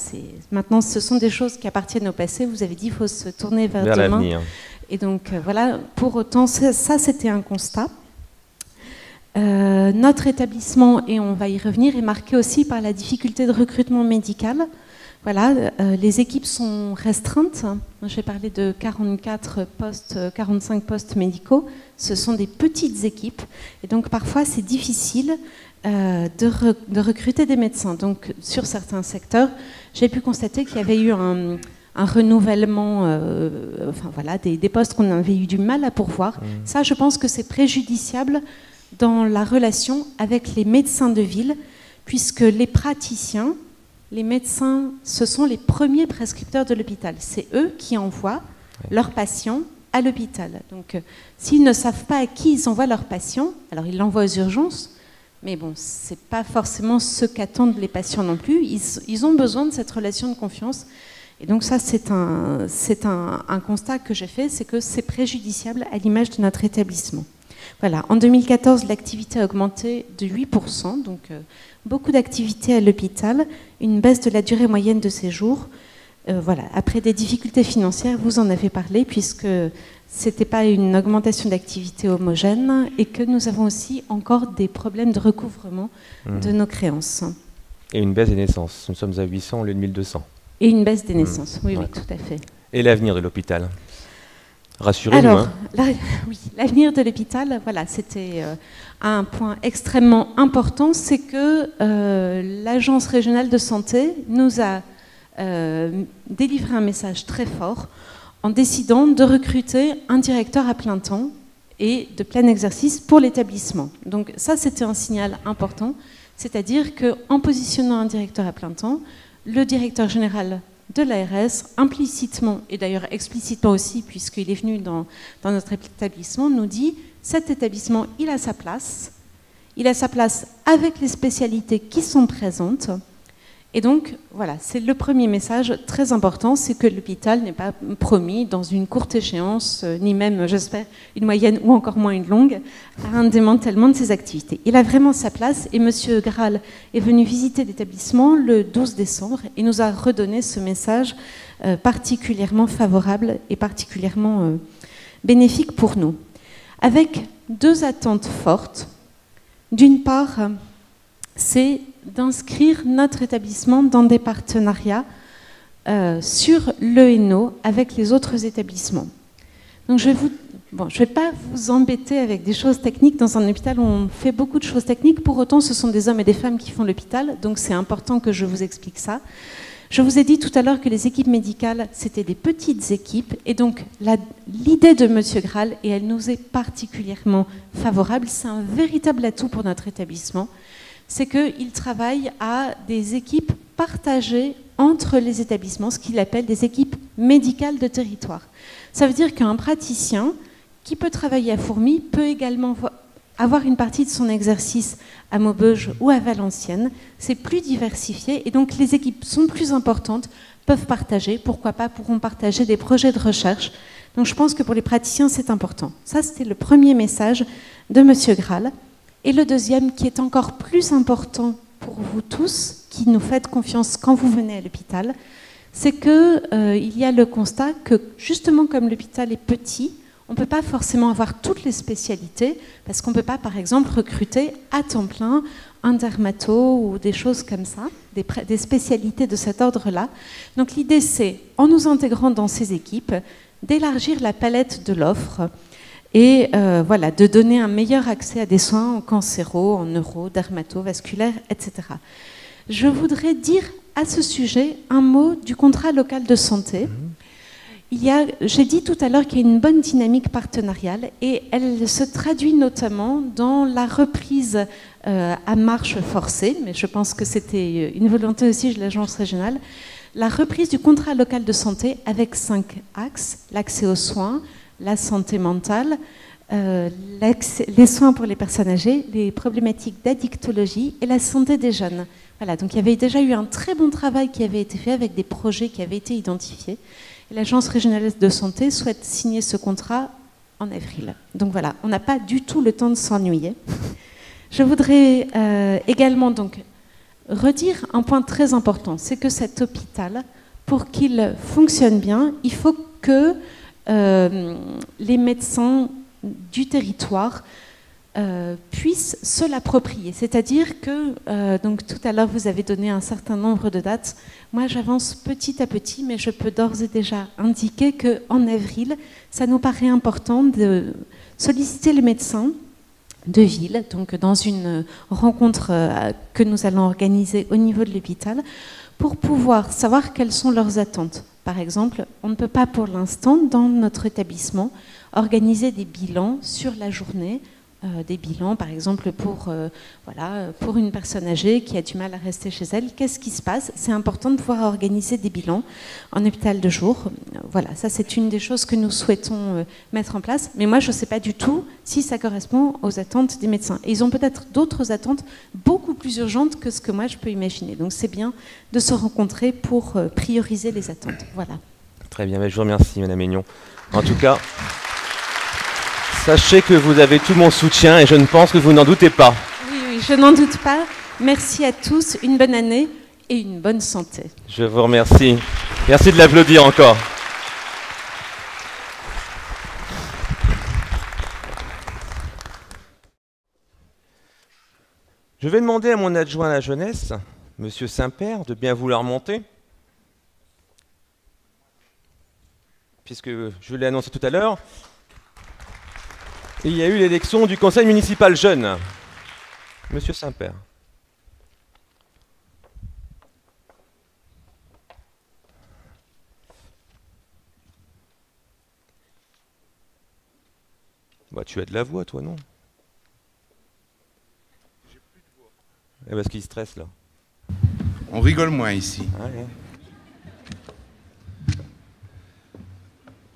maintenant ce sont des choses qui appartiennent au passé. Vous avez dit qu'il faut se tourner vers demain. L'avenir. Et donc voilà, pour autant, ça c'était un constat. Notre établissement, et on va y revenir, est marqué aussi par la difficulté de recrutement médical. Voilà, les équipes sont restreintes. J'ai parlé de 45 postes médicaux. Ce sont des petites équipes. Et donc, parfois, c'est difficile de recruter des médecins. Donc, sur certains secteurs, j'ai pu constater qu'il y avait eu un renouvellement, enfin, voilà, des postes qu'on avait eu du mal à pourvoir. Ça, je pense que c'est préjudiciable dans la relation avec les médecins de ville, puisque les praticiens, les médecins, ce sont les premiers prescripteurs de l'hôpital. C'est eux qui envoient leurs patients à l'hôpital. Donc, s'ils ne savent pas à qui ils envoient leurs patients, alors ils l'envoient aux urgences, mais bon, c'est pas forcément ce qu'attendent les patients non plus. Ils ont besoin de cette relation de confiance. Et donc ça, c'est un constat que j'ai fait, c'est que c'est préjudiciable à l'image de notre établissement. Voilà. En 2014, l'activité a augmenté de 8%, donc beaucoup d'activités à l'hôpital, une baisse de la durée moyenne de séjour. Voilà. Après des difficultés financières, vous en avez parlé, puisque ce n'était pas une augmentation d'activité homogène et que nous avons aussi encore des problèmes de recouvrement de nos créances. Et une baisse des naissances. Nous sommes à 800 au lieu de 1200. Et une baisse des naissances, oui, oui, tout à fait. Et l'avenir de l'hôpital? Rassurez-nous. Alors, oui, l'avenir de l'hôpital, voilà, c'était un point extrêmement important, c'est que l'Agence régionale de santé nous a délivré un message très fort en décidant de recruter un directeur à plein temps et de plein exercice pour l'établissement. Donc ça, c'était un signal important, c'est-à-dire qu'en positionnant un directeur à plein temps, le directeur général de l'ARS, implicitement, et d'ailleurs explicitement aussi, puisqu'il est venu dans notre établissement, nous dit « cet établissement, il a sa place avec les spécialités qui sont présentes ». Et donc, voilà, c'est le premier message très important, c'est que l'hôpital n'est pas promis dans une courte échéance, ni même, j'espère, une moyenne ou encore moins une longue, à un démantèlement de ses activités. Il a vraiment sa place et M. Graal est venu visiter l'établissement le 12 décembre et nous a redonné ce message particulièrement favorable et particulièrement bénéfique pour nous. Avec deux attentes fortes. D'une part, c'est d'inscrire notre établissement dans des partenariats sur l'ENO avec les autres établissements. Donc je vais vous Bon, je ne vais pas vous embêter avec des choses techniques. Dans un hôpital, on fait beaucoup de choses techniques. Pour autant, ce sont des hommes et des femmes qui font l'hôpital. Donc, c'est important que je vous explique ça. Je vous ai dit tout à l'heure que les équipes médicales, c'était des petites équipes. Et donc, l'idée de M. Graal, et elle nous est particulièrement favorable, c'est un véritable atout pour notre établissement, c'est qu'il travaille à des équipes partagées entre les établissements, ce qu'il appelle des équipes médicales de territoire. Ça veut dire qu'un praticien qui peut travailler à Fourmies peut également avoir une partie de son exercice à Maubeuge ou à Valenciennes. C'est plus diversifié et donc les équipes sont plus importantes, peuvent partager, pourquoi pas, pourront partager des projets de recherche. Donc je pense que pour les praticiens, c'est important. Ça, c'était le premier message de M. Graal. Et le deuxième, qui est encore plus important pour vous tous, qui nous faites confiance quand vous venez à l'hôpital, c'est qu'il y a le constat que, justement comme l'hôpital est petit, on ne peut pas forcément avoir toutes les spécialités, parce qu'on ne peut pas, par exemple, recruter à temps plein un dermato ou des choses comme ça, des spécialités de cet ordre-là. Donc l'idée, c'est, en nous intégrant dans ces équipes, d'élargir la palette de l'offre et voilà, de donner un meilleur accès à des soins en cancéro, en neuro, dermato, vasculaire, etc. Je voudrais dire à ce sujet un mot du contrat local de santé. J'ai dit tout à l'heure qu'il y a une bonne dynamique partenariale et elle se traduit notamment dans la reprise à marche forcée, mais je pense que c'était une volonté aussi de l'agence régionale, la reprise du contrat local de santé avec 5 axes: l'accès aux soins, la santé mentale, les soins pour les personnes âgées, les problématiques d'addictologie et la santé des jeunes. Voilà, donc il y avait déjà eu un très bon travail qui avait été fait avec des projets qui avaient été identifiés. L'Agence régionale de santé souhaite signer ce contrat en avril. Donc voilà, on n'a pas du tout le temps de s'ennuyer. Je voudrais également donc redire un point très important, c'est que cet hôpital, pour qu'il fonctionne bien, il faut que les médecins du territoire puissent se l'approprier. C'est-à-dire que, donc tout à l'heure vous avez donné un certain nombre de dates, moi j'avance petit à petit, mais je peux d'ores et déjà indiquer qu'en avril, ça nous paraît important de solliciter les médecins de ville, donc dans une rencontre que nous allons organiser au niveau de l'hôpital, pour pouvoir savoir quelles sont leurs attentes. Par exemple, on ne peut pas pour l'instant, dans notre établissement, organiser des bilans sur la journée, des bilans, par exemple, pour une personne âgée qui a du mal à rester chez elle. Qu'est-ce qui se passe? C'est important de pouvoir organiser des bilans en hôpital de jour. Voilà, ça c'est une des choses que nous souhaitons mettre en place. Mais moi, je ne sais pas du tout si ça correspond aux attentes des médecins. Et ils ont peut-être d'autres attentes beaucoup plus urgentes que ce que moi je peux imaginer. Donc c'est bien de se rencontrer pour prioriser les attentes. Voilà. Très bien, je vous remercie, Madame Aignon. En tout cas, sachez que vous avez tout mon soutien et je ne pense que vous n'en doutez pas. Oui, je n'en doute pas. Merci à tous, une bonne année et une bonne santé. Je vous remercie. Merci de l'applaudir encore. Je vais demander à mon adjoint à la jeunesse, Monsieur Saint-Père, de bien vouloir monter. Puisque je l'ai annoncé tout à l'heure, il y a eu l'élection du conseil municipal jeune. Monsieur Saint-Père. Bah, tu as de la voix, toi, non? J'ai plus de voix. Eh parce qu'il stresse, là. On rigole moins ici. Ah, ouais.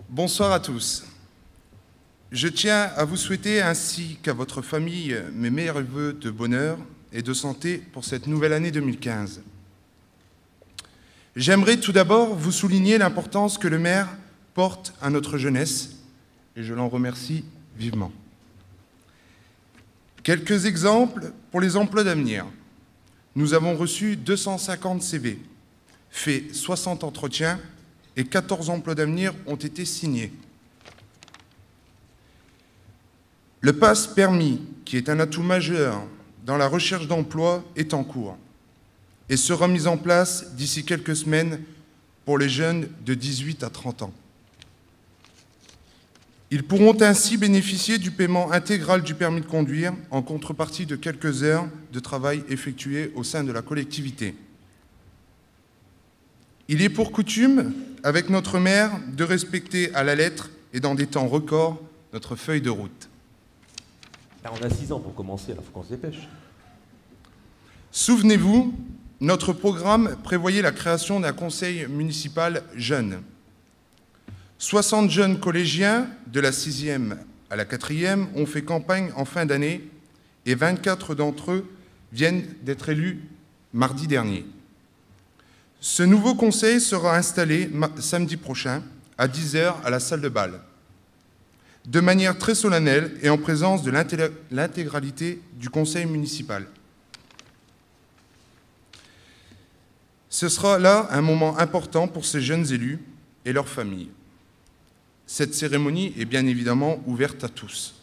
Bonsoir à tous. Je tiens à vous souhaiter ainsi qu'à votre famille mes meilleurs vœux de bonheur et de santé pour cette nouvelle année 2015. J'aimerais tout d'abord vous souligner l'importance que le maire porte à notre jeunesse et je l'en remercie vivement. Quelques exemples pour les emplois d'avenir. Nous avons reçu 250 CV, fait 60 entretiens et 14 emplois d'avenir ont été signés. Le pass permis, qui est un atout majeur dans la recherche d'emploi, est en cours et sera mis en place d'ici quelques semaines pour les jeunes de 18 à 30 ans. Ils pourront ainsi bénéficier du paiement intégral du permis de conduire en contrepartie de quelques heures de travail effectuées au sein de la collectivité. Il est pour coutume, avec notre maire, de respecter à la lettre et dans des temps records notre feuille de route. Là, on a 6 ans pour commencer, alors il faut qu'on se dépêche. Souvenez-vous, notre programme prévoyait la création d'un conseil municipal jeune. 60 jeunes collégiens, de la 6e à la 4e, ont fait campagne en fin d'année et 24 d'entre eux viennent d'être élus mardi dernier. Ce nouveau conseil sera installé samedi prochain à 10 h à la salle de bal, de manière très solennelle et en présence de l'intégralité du conseil municipal. Ce sera là un moment important pour ces jeunes élus et leurs familles. Cette cérémonie est bien évidemment ouverte à tous.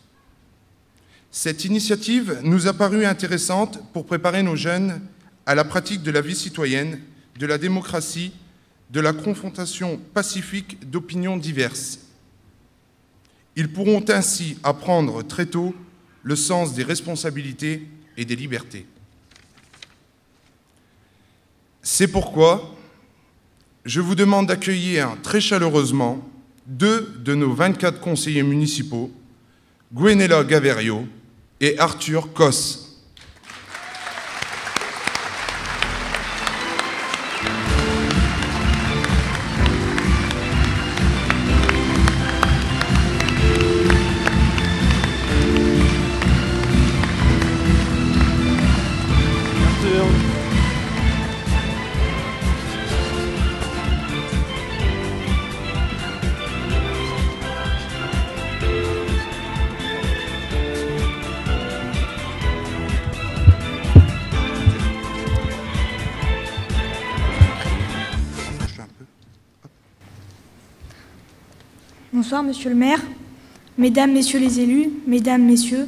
Cette initiative nous a paru intéressante pour préparer nos jeunes à la pratique de la vie citoyenne, de la démocratie, de la confrontation pacifique d'opinions diverses. Ils pourront ainsi apprendre très tôt le sens des responsabilités et des libertés. C'est pourquoi je vous demande d'accueillir très chaleureusement 2 de nos 24 conseillers municipaux, Gwenella Gaverio et Arthur Cos. Bonsoir, monsieur le maire, mesdames, messieurs les élus, mesdames, messieurs.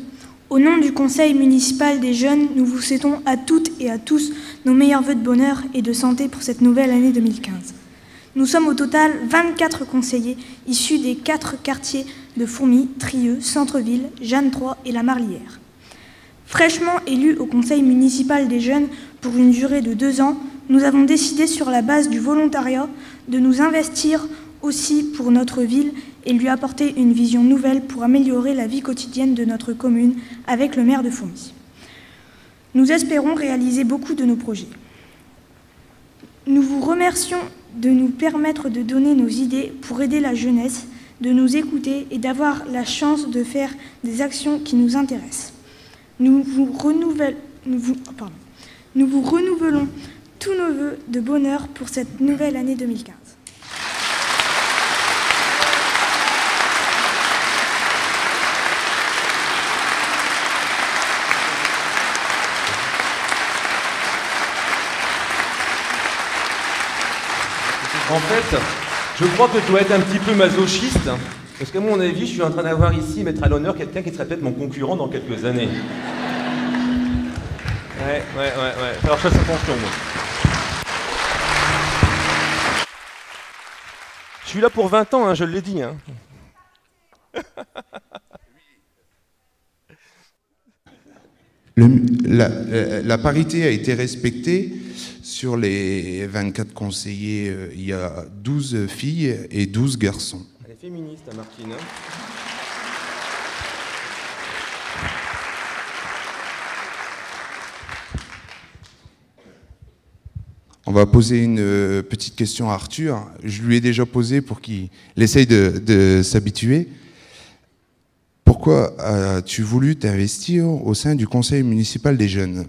Au nom du conseil municipal des jeunes, nous vous souhaitons à toutes et à tous nos meilleurs vœux de bonheur et de santé pour cette nouvelle année 2015. Nous sommes au total 24 conseillers issus des 4 quartiers de Fourmies, Trieux, Centre-Ville, Jeanne III et La Marlière. Fraîchement élus au conseil municipal des jeunes pour une durée de 2 ans, nous avons décidé sur la base du volontariat de nous investir aussi pour notre ville et lui apporter une vision nouvelle pour améliorer la vie quotidienne de notre commune avec le maire de Fourmies. Nous espérons réaliser beaucoup de nos projets. Nous vous remercions de nous permettre de donner nos idées pour aider la jeunesse, de nous écouter et d'avoir la chance de faire des actions qui nous intéressent. Nous vous renouvelons tous nos vœux de bonheur pour cette nouvelle année 2015. En fait, je crois que tu dois être un petit peu masochiste, parce qu'à mon avis, je suis en train d'avoir ici, mettre à l'honneur quelqu'un qui serait peut-être mon concurrent dans quelques années. Ouais. Alors, je fasse attention, moi. Je suis là pour 20 ans, hein, je l'ai dit. Hein. La parité a été respectée. Sur les 24 conseillers, il y a 12 filles et 12 garçons. Elle est féministe, hein, Martine. On va poser une petite question à Arthur. Je lui ai déjà posé pour qu'il essaye de s'habituer. Pourquoi as-tu voulu t'investir au sein du conseil municipal des jeunes ?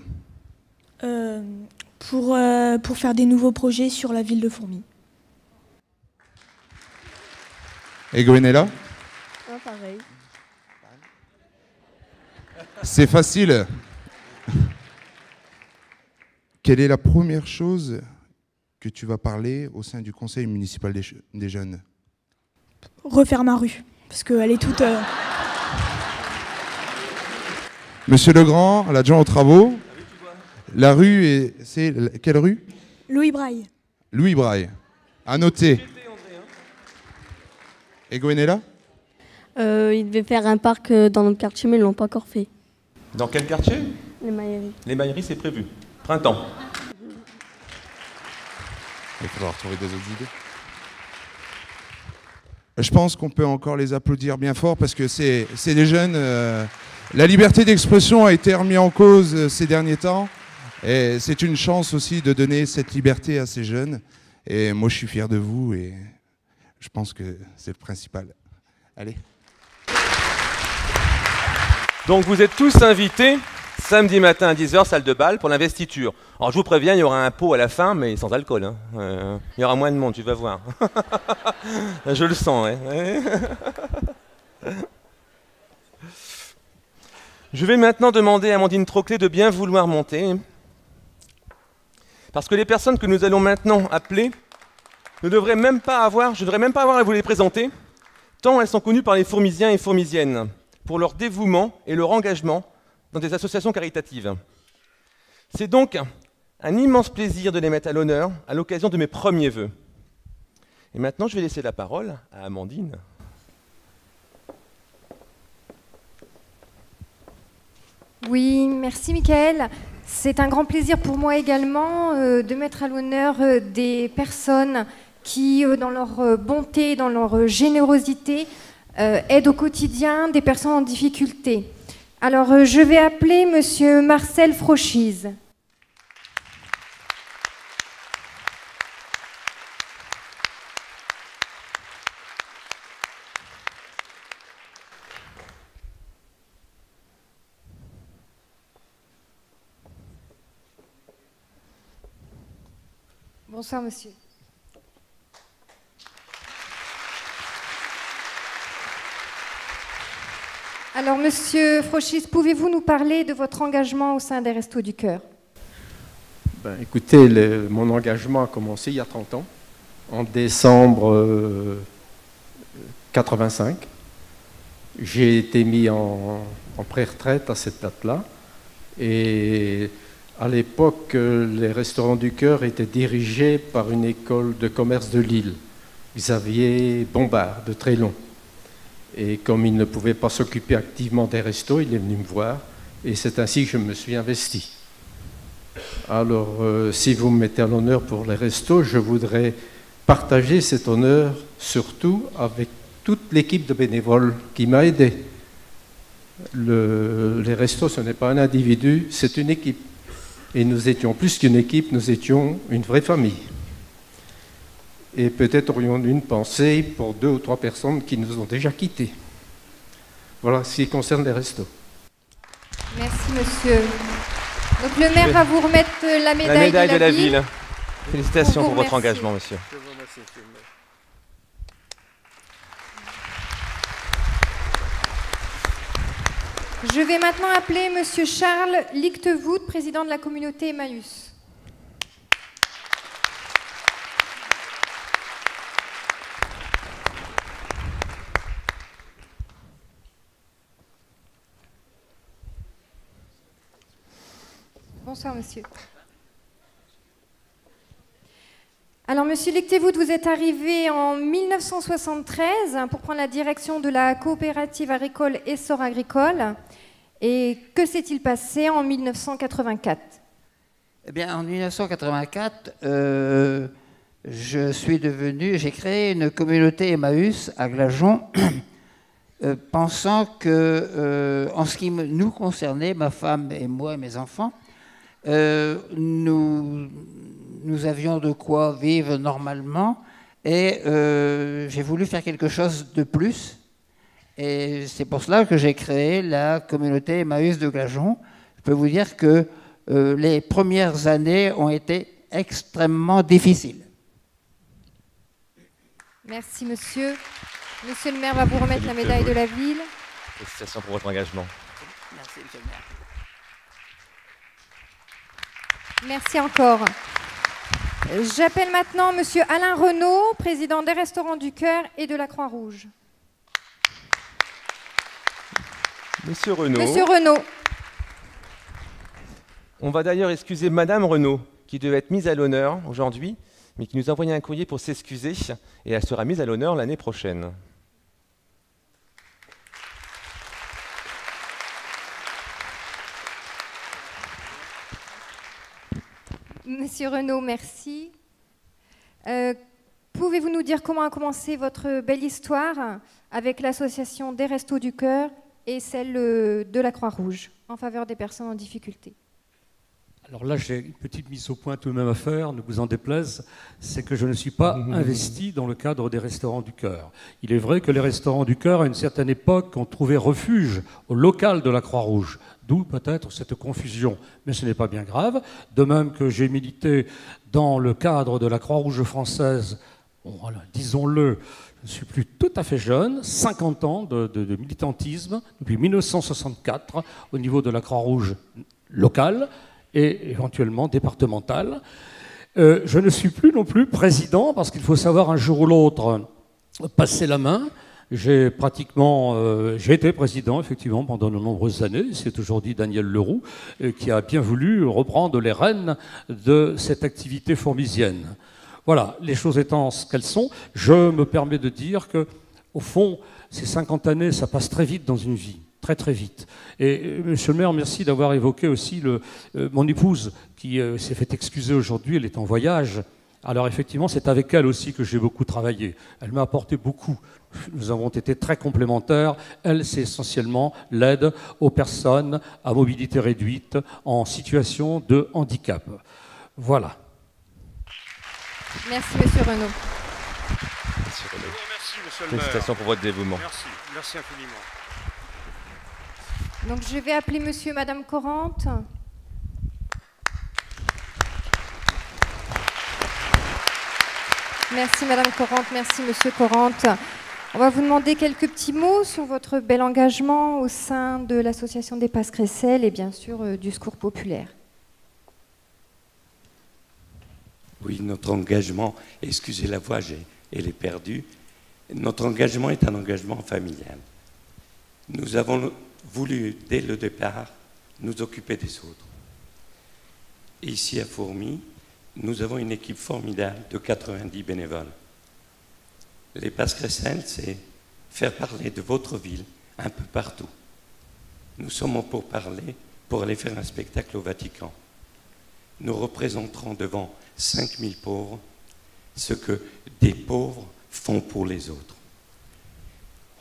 Pour faire des nouveaux projets sur la ville de Fourmies. Et Gwenella ? Pareil. C'est facile. Quelle est la première chose que tu vas parler au sein du conseil municipal des jeunes ? Refaire ma rue, parce qu'elle est toute... Monsieur Legrand, l'adjoint aux travaux. La rue, c'est quelle rue ? Louis Braille. Louis Braille. À noter. Et Gwenella ? Ils devaient faire un parc dans notre quartier, mais ils ne l'ont pas encore fait. Dans quel quartier? Les Mailleries. Les Mailleries, c'est prévu. Printemps. Il faudra retrouver des autres idées. Je pense qu'on peut encore les applaudir bien fort parce que c'est des jeunes. La liberté d'expression a été remise en cause ces derniers temps. Et c'est une chance aussi de donner cette liberté à ces jeunes. Et moi, je suis fier de vous et je pense que c'est le principal. Allez. Donc vous êtes tous invités samedi matin à 10h, salle de bal, pour l'investiture. Alors je vous préviens, il y aura un pot à la fin, mais sans alcool. Hein. Il y aura moins de monde, tu vas voir. Je le sens. Ouais. Je vais maintenant demander à Amandine Troclet de bien vouloir monter. Parce que les personnes que nous allons maintenant appeler je ne devrais même pas avoir à vous les présenter, tant elles sont connues par les Fourmisiens et Fourmisiennes, pour leur dévouement et leur engagement dans des associations caritatives. C'est donc un immense plaisir de les mettre à l'honneur à l'occasion de mes premiers vœux. Et maintenant, je vais laisser la parole à Amandine. Oui, merci Mickaël. C'est un grand plaisir pour moi également de mettre à l'honneur des personnes qui, dans leur bonté, dans leur générosité, aident au quotidien des personnes en difficulté. Alors, je vais appeler Monsieur Marcel Frochise. Bonsoir, monsieur. Alors, monsieur Frochis, pouvez-vous nous parler de votre engagement au sein des Restos du Cœur? Écoutez, mon engagement a commencé il y a 30 ans, en décembre 85. J'ai été mis en pré-retraite à cette date-là. Et à l'époque, les Restaurants du Cœur étaient dirigés par une école de commerce de Lille, Xavier Bombard, de Trélon. Et comme il ne pouvait pas s'occuper activement des restos, il est venu me voir, et c'est ainsi que je me suis investi. Alors, si vous me mettez à l'honneur pour les restos, je voudrais partager cet honneur, surtout avec toute l'équipe de bénévoles qui m'a aidé. Les restos, ce n'est pas un individu, c'est une équipe. Et nous étions plus qu'une équipe, nous étions une vraie famille. Et peut-être aurions-nous une pensée pour 2 ou 3 personnes qui nous ont déjà quittés. Voilà ce qui concerne les restos. Merci, monsieur. Donc le maire va vous remettre la médaille de la ville. Félicitations pour votre engagement, monsieur. Je vous remercie, monsieur le maire. Je vais maintenant appeler monsieur Charles Lichtwood, président de la communauté Emmaüs. Bonsoir, monsieur. Alors, monsieur Lichtwood, vous êtes arrivé en 1973 pour prendre la direction de la coopérative agricole Essor Agricole. Et que s'est-il passé en 1984? Eh bien, en 1984, j'ai créé une communauté Emmaüs à Glageon, pensant que, en ce qui nous concernait, ma femme et moi et mes enfants, nous avions de quoi vivre normalement et j'ai voulu faire quelque chose de plus. Et c'est pour cela que j'ai créé la communauté Emmaüs de Glageon. Je peux vous dire que les premières années ont été extrêmement difficiles. Merci, monsieur. Monsieur le maire va vous remettre la médaille de la ville. Félicitations pour votre engagement. Merci, monsieur le maire. Merci encore. J'appelle maintenant monsieur Alain Renaud, président des Restaurants du Cœur et de la Croix-Rouge. Monsieur Renaud. Monsieur Renaud. On va d'ailleurs excuser Madame Renaud, qui devait être mise à l'honneur aujourd'hui, mais qui nous a envoyé un courrier pour s'excuser, et elle sera mise à l'honneur l'année prochaine. Monsieur Renaud, merci. Pouvez-vous nous dire comment a commencé votre belle histoire avec l'association des Restos du Cœur et celle de la Croix-Rouge en faveur des personnes en difficulté? Alors là, j'ai une petite mise au point tout de même à faire, ne vous en déplaise, c'est que je ne suis pas investi dans le cadre des Restaurants du Cœur. Il est vrai que les Restaurants du Cœur, à une certaine époque, ont trouvé refuge au local de la Croix-Rouge, d'où peut-être cette confusion, mais ce n'est pas bien grave. De même que j'ai milité dans le cadre de la Croix-Rouge française, bon, voilà, disons-le, je ne suis plus tout à fait jeune, 50 ans de militantisme, depuis 1964, au niveau de la Croix-Rouge locale, et éventuellement départementale. Je ne suis plus non plus président, parce qu'il faut savoir un jour ou l'autre passer la main. J'ai été président, effectivement, pendant de nombreuses années. C'est aujourd'hui Daniel Leroux qui a bien voulu reprendre les rênes de cette activité fourmisienne. Voilà, les choses étant ce qu'elles sont, je me permets de dire que, au fond, ces 50 années, ça passe très vite dans une vie. Très très vite. Et monsieur le maire, merci d'avoir évoqué aussi mon épouse qui s'est fait excuser aujourd'hui, elle est en voyage. Alors effectivement, c'est avec elle aussi que j'ai beaucoup travaillé. Elle m'a apporté beaucoup. Nous avons été très complémentaires. Elle, c'est essentiellement l'aide aux personnes à mobilité réduite en situation de handicap. Voilà. Merci monsieur Renaud. Merci Renaud. Merci monsieur le maire. Félicitations pour votre dévouement. Merci infiniment. Donc je vais appeler monsieur et madame Corrente. Merci madame Corrente, merci monsieur Corrente. On va vous demander quelques petits mots sur votre bel engagement au sein de l'association des Passes-Cresselles et bien sûr du Secours populaire. Oui, notre engagement, excusez la voix, elle est perdue. Notre engagement est un engagement familial. Nous avons voulu, dès le départ, nous occuper des autres. Et ici à Fourmies, nous avons une équipe formidable de 90 bénévoles. Les Passes-Cresselles, c'est faire parler de votre ville un peu partout. Nous sommes en pourparlers pour aller faire un spectacle au Vatican. Nous représenterons devant 5000 pauvres ce que des pauvres font pour les autres.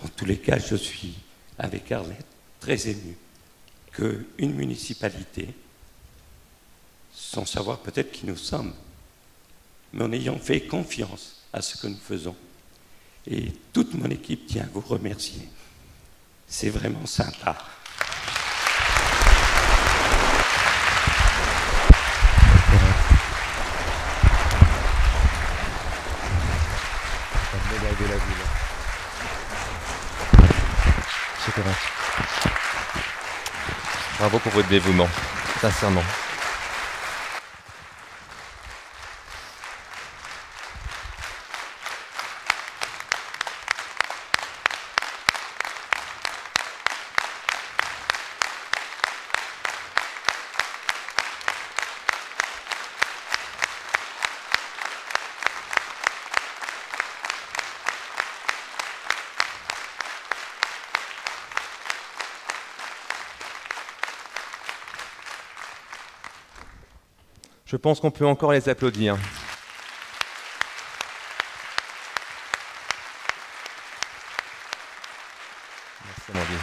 En tous les cas, je suis, avec Arlette, très ému qu'une municipalité, sans savoir peut-être qui nous sommes, mais en ayant fait confiance à ce que nous faisons, et toute mon équipe tient à vous remercier. C'est vraiment sympa. Bravo pour votre dévouement, sincèrement. Je pense qu'on peut encore les applaudir. Merci Amandine.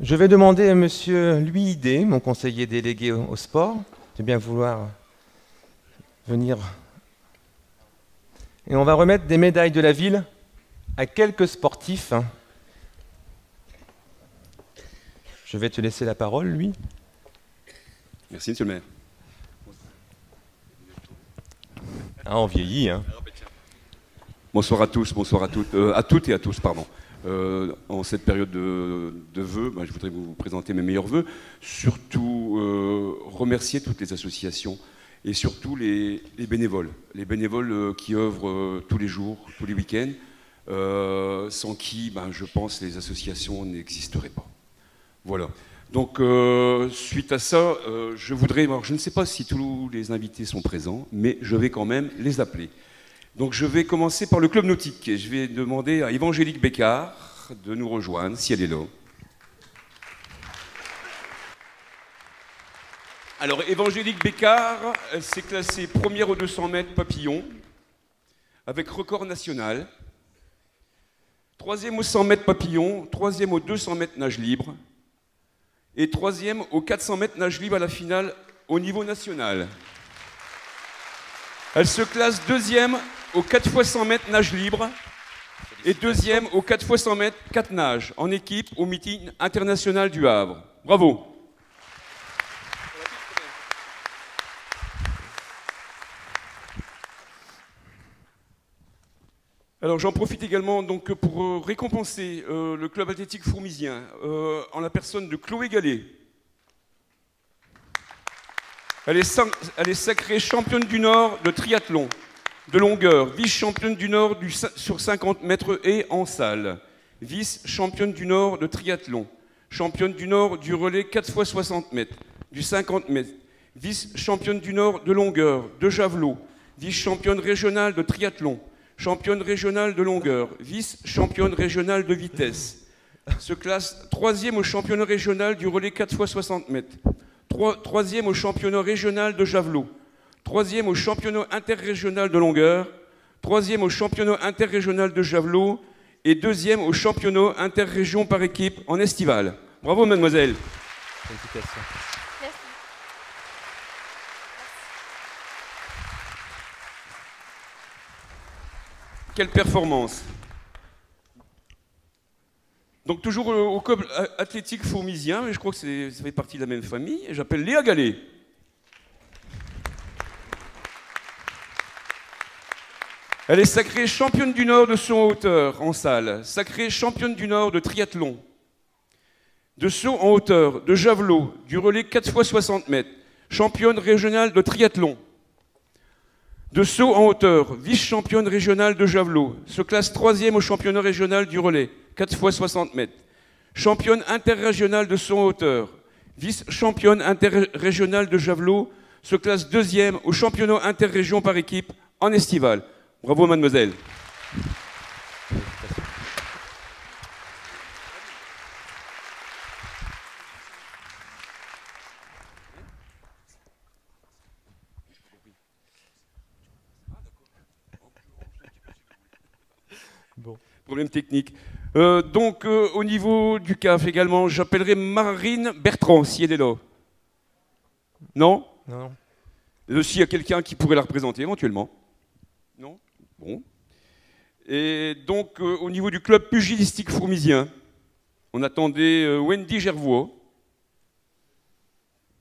Je vais demander à monsieur Louis Idé, mon conseiller délégué au sport, de bien vouloir venir. Et on va remettre des médailles de la ville à quelques sportifs. Je vais te laisser la parole, lui. Merci, monsieur le maire. Ah, on vieillit, hein. Bonsoir à tous, bonsoir à toutes et à tous, pardon. En cette période de vœux, je voudrais vous présenter mes meilleurs vœux. Surtout, remercier toutes les associations et surtout les bénévoles. Les bénévoles qui œuvrent tous les jours, tous les week-ends, sans qui, je pense, les associations n'existeraient pas. Voilà. Donc, suite à ça, je voudrais... Alors, je ne sais pas si tous les invités sont présents, mais je vais quand même les appeler. Donc, je vais commencer par le Club Nautique. Et je vais demander à Évangélique Bécard de nous rejoindre, si elle est là. Alors, Évangélique Bécard, elle s'est classée première aux 200 mètres papillon, avec record national. Troisième aux 100 mètres papillon, troisième aux 200 mètres nage libre, et troisième aux 400 mètres nage libre à la finale au niveau national. Elle se classe deuxième aux 4 x 100 mètres nage libre et deuxième aux 4 x 100 mètres 4 nages en équipe au meeting international du Havre. Bravo. Alors j'en profite également donc, pour récompenser le club athlétique fourmisien en la personne de Chloé Gallet. Elle est sacrée championne du Nord de triathlon de longueur, vice-championne du Nord sur 50 mètres et en salle, vice-championne du Nord de triathlon, championne du Nord du relais 4 x 60 mètres, du 50 mètres, vice-championne du Nord de longueur, de javelot, vice-championne régionale de triathlon, championne régionale de longueur, vice-championne régionale de vitesse. Se classe troisième au championnat régional du relais 4 x 60 mètres, troisième au championnat régional de javelot, troisième au championnat interrégional de longueur, troisième au championnat interrégional de javelot et deuxième au championnat interrégion par équipe en estival. Bravo mademoiselle. Félicitations. Quelle performance! Donc toujours au club athlétique fourmisien, et je crois que ça fait partie de la même famille, et j'appelle Léa Gallet. Elle est sacrée championne du Nord de saut en hauteur en salle, sacrée championne du Nord de triathlon, de saut en hauteur, de javelot, du relais 4 x 60 mètres, championne régionale de triathlon, de saut en hauteur, vice-championne régionale de javelot, se classe troisième au championnat régional du relais, 4 x 60 mètres, championne interrégionale de saut en hauteur, vice-championne interrégionale de javelot, se classe deuxième au championnat interrégion par équipe en estival. Bravo mademoiselle. Bon. Problème technique. Donc, au niveau du CAF également, j'appellerai Marine Bertrand, si elle est là. Non? Non. S'il y a quelqu'un qui pourrait la représenter éventuellement. Non? Bon. Et donc, au niveau du club pugilistique fourmisien, on attendait Wendy Gervois,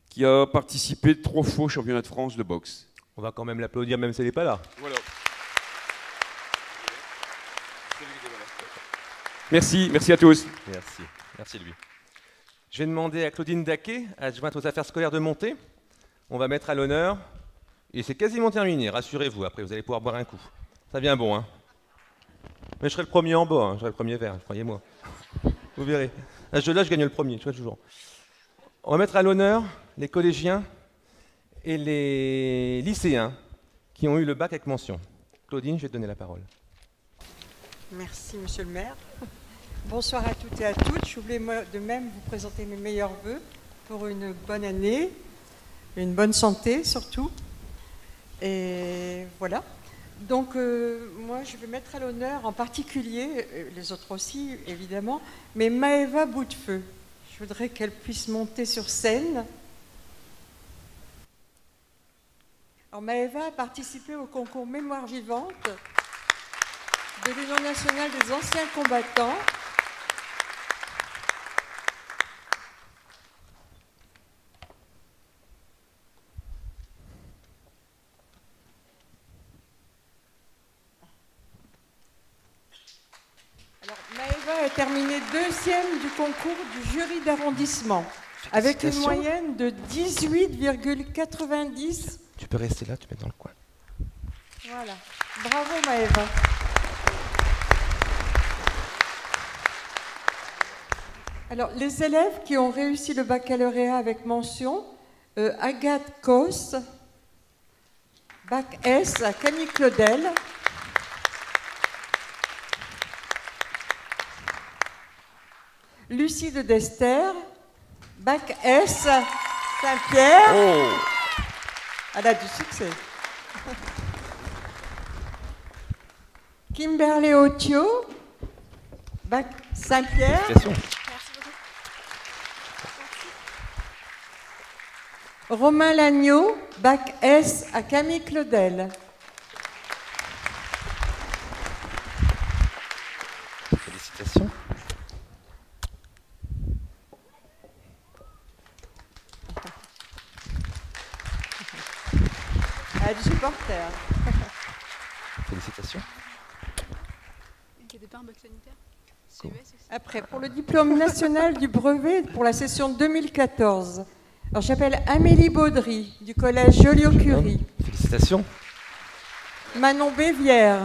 qui a participé 3 fois au championnat de France de boxe. On va quand même l'applaudir, même si elle n'est pas là. Voilà. Merci, merci à tous. Merci, merci lui. Je vais demander à Claudine Daquet, adjointe aux affaires scolaires de Monté. On va mettre à l'honneur, et c'est quasiment terminé, rassurez-vous, après vous allez pouvoir boire un coup. Ça vient bon, hein. Mais je serai le premier en bas, hein. Je serai le premier vert, croyez-moi. Vous verrez. À ce jeu-là, je gagne le premier, tu vois toujours. On va mettre à l'honneur les collégiens et les lycéens qui ont eu le bac avec mention. Claudine, je vais te donner la parole. Merci, monsieur le maire. Bonsoir à toutes et à toutes. Je voulais de même vous présenter mes meilleurs vœux pour une bonne année, une bonne santé surtout. Et voilà. Donc, moi, je vais mettre à l'honneur en particulier, les autres aussi, évidemment, mais Maëva Boutefeu. Je voudrais qu'elle puisse monter sur scène. Alors, Maëva a participé au concours Mémoire vivante de l'Union nationale des anciens combattants. Maëva a terminé deuxième du concours du jury d'arrondissement avec une moyenne de 18,90. Tu peux rester là, tu peux être dans le coin. Voilà. Bravo Maëva. Alors, les élèves qui ont réussi le baccalauréat avec mention, Agathe Cos, bac S à Camille Claudel. Lucie de Dester, bac S Saint-Pierre. Oh. Elle a du succès. Kimberlé Otio, bac Saint-Pierre. Félicitations. Romain Lagneau, bac S à Camille Claudel. Félicitations. Elle a du supporter. Félicitations. Après, pour le diplôme national du brevet pour la session 2014, alors j'appelle Amélie Baudry du collège Joliot-Curie. Félicitations. Manon Bévière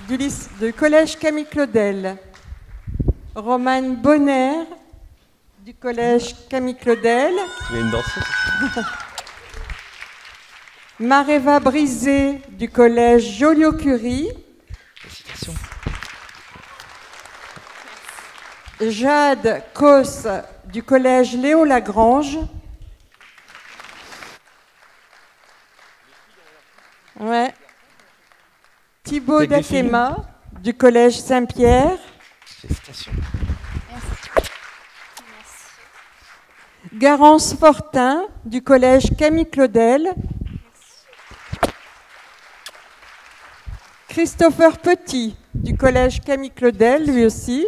du collège Camille Claudel. Romane Bonner du collège Camille Claudel. Tu es une danseuse. Maréva Brisé du collège Joliot-Curie. Félicitations. Jade Cos du collège Léo Lagrange. Ouais. Thibaut Avec des filles. Datema du collège Saint-Pierre. Félicitations. Garance Fortin du collège Camille Claudel. Christopher Petit du collège Camille Claudel, lui aussi.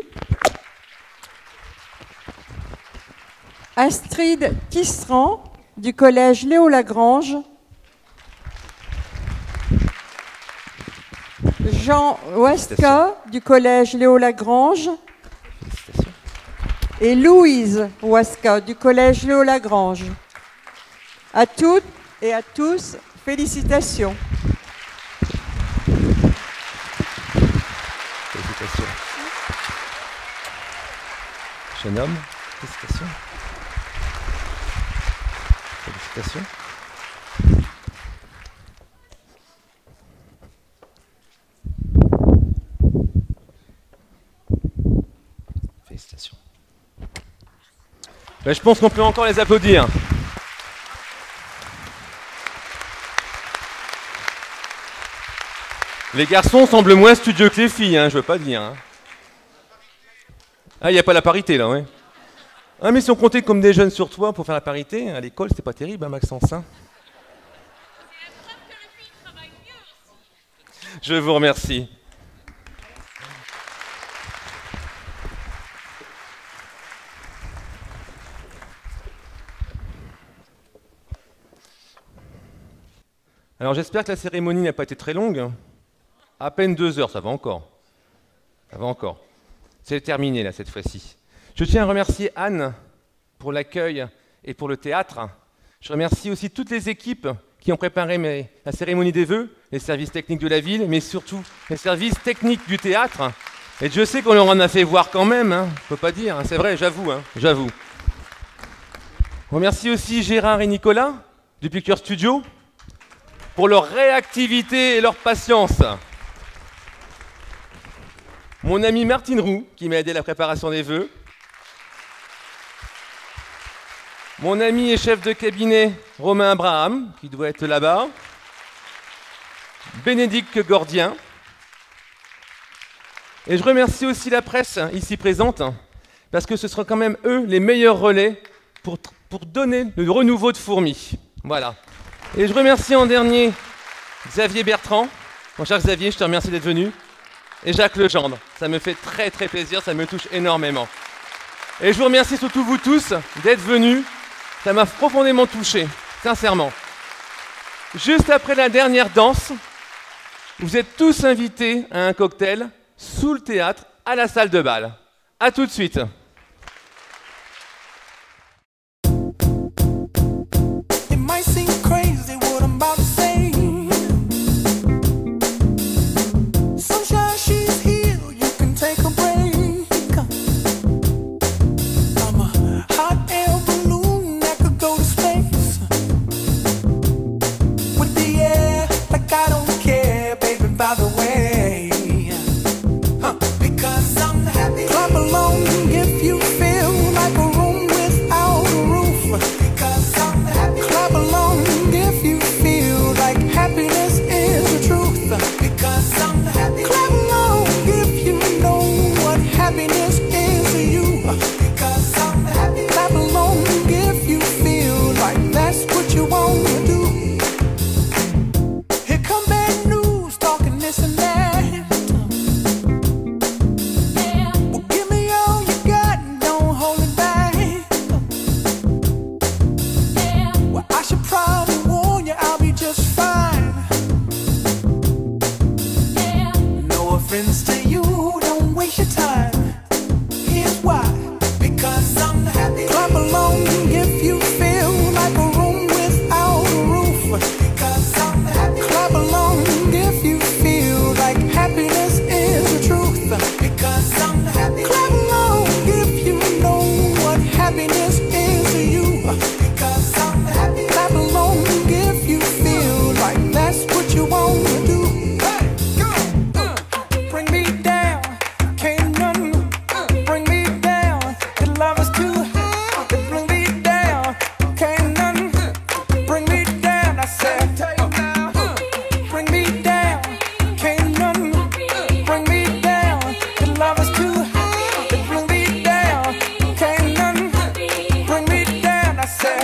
Astrid Tisserand du collège Léo Lagrange. Jean Ouesca du collège Léo Lagrange. Et Louise Ouesca du collège Léo Lagrange. À toutes et à tous, félicitations. Félicitations. Jeune homme, félicitations. Félicitations. Félicitations. Ben, je pense qu'on peut encore les applaudir. Les garçons semblent moins studieux que les filles, hein, je veux pas dire. Hein. Ah, il n'y a pas la parité là, ouais. Ah, mais si on comptait comme des jeunes sur toi pour faire la parité, à l'école, c'était pas terrible, hein, Maxence. Hein. Je vous remercie. Alors j'espère que la cérémonie n'a pas été très longue. À peine 2 heures, ça va encore. Ça va encore. C'est terminé là cette fois-ci. Je tiens à remercier Anne pour l'accueil et pour le théâtre. Je remercie aussi toutes les équipes qui ont préparé la cérémonie des vœux, les services techniques de la ville, mais surtout les services techniques du théâtre. Et je sais qu'on leur en a fait voir quand même, hein. Je ne peux pas dire, hein. C'est vrai, j'avoue, hein. J'avoue. Je remercie aussi Gérard et Nicolas du Picture Studio pour leur réactivité et leur patience. Mon ami Martine Roux, qui m'a aidé à la préparation des vœux. Mon ami et chef de cabinet Romain Abraham, qui doit être là-bas. Bénédicte Gordien. Et je remercie aussi la presse ici présente, parce que ce seront quand même eux les meilleurs relais pour donner le renouveau de Fourmi. Voilà. Et je remercie en dernier Xavier Bertrand. Mon cher Xavier, je te remercie d'être venu. Et Jacques Legendre. Ça me fait très très plaisir, ça me touche énormément. Et je vous remercie surtout vous tous d'être venus. Ça m'a profondément touché, sincèrement. Juste après la dernière danse, vous êtes tous invités à un cocktail sous le théâtre à la salle de bal. À tout de suite. It might seem crazy what I'm about to say. Sunshine, she's here, you can take a break. I'm a hot air balloon that could go to space. With the air, like I don't care, baby, by the way. Because I'm happy. Clap along and give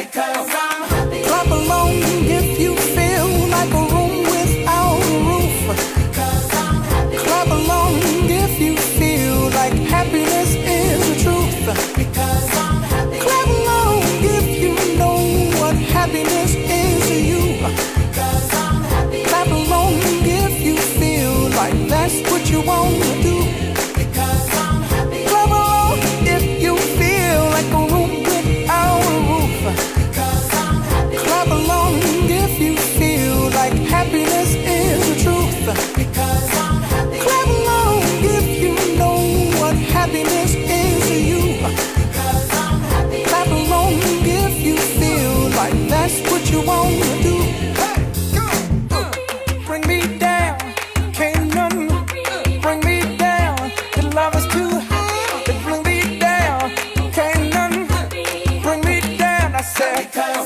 Because I'm happy. Clap along if you feel like a room without a roof. Because I'm happy. Clap along if you feel like happiness is the truth. Because I'm happy. Clap along if you know what happiness is to you. Because I'm happy. Clap along if you feel like that's what you want to do. Because I'm happy. Clap along if you feel like a room without a roof. Because I'm happy. Clap along if you feel like happiness is the truth. Because I'm happy. Clap along if you know what happiness is to you. Because I'm happy. Clap along if you feel like that's what you want to do. Bring me down, can't none bring me down. The love is too high. Bring me down, can't none bring me down. I said, because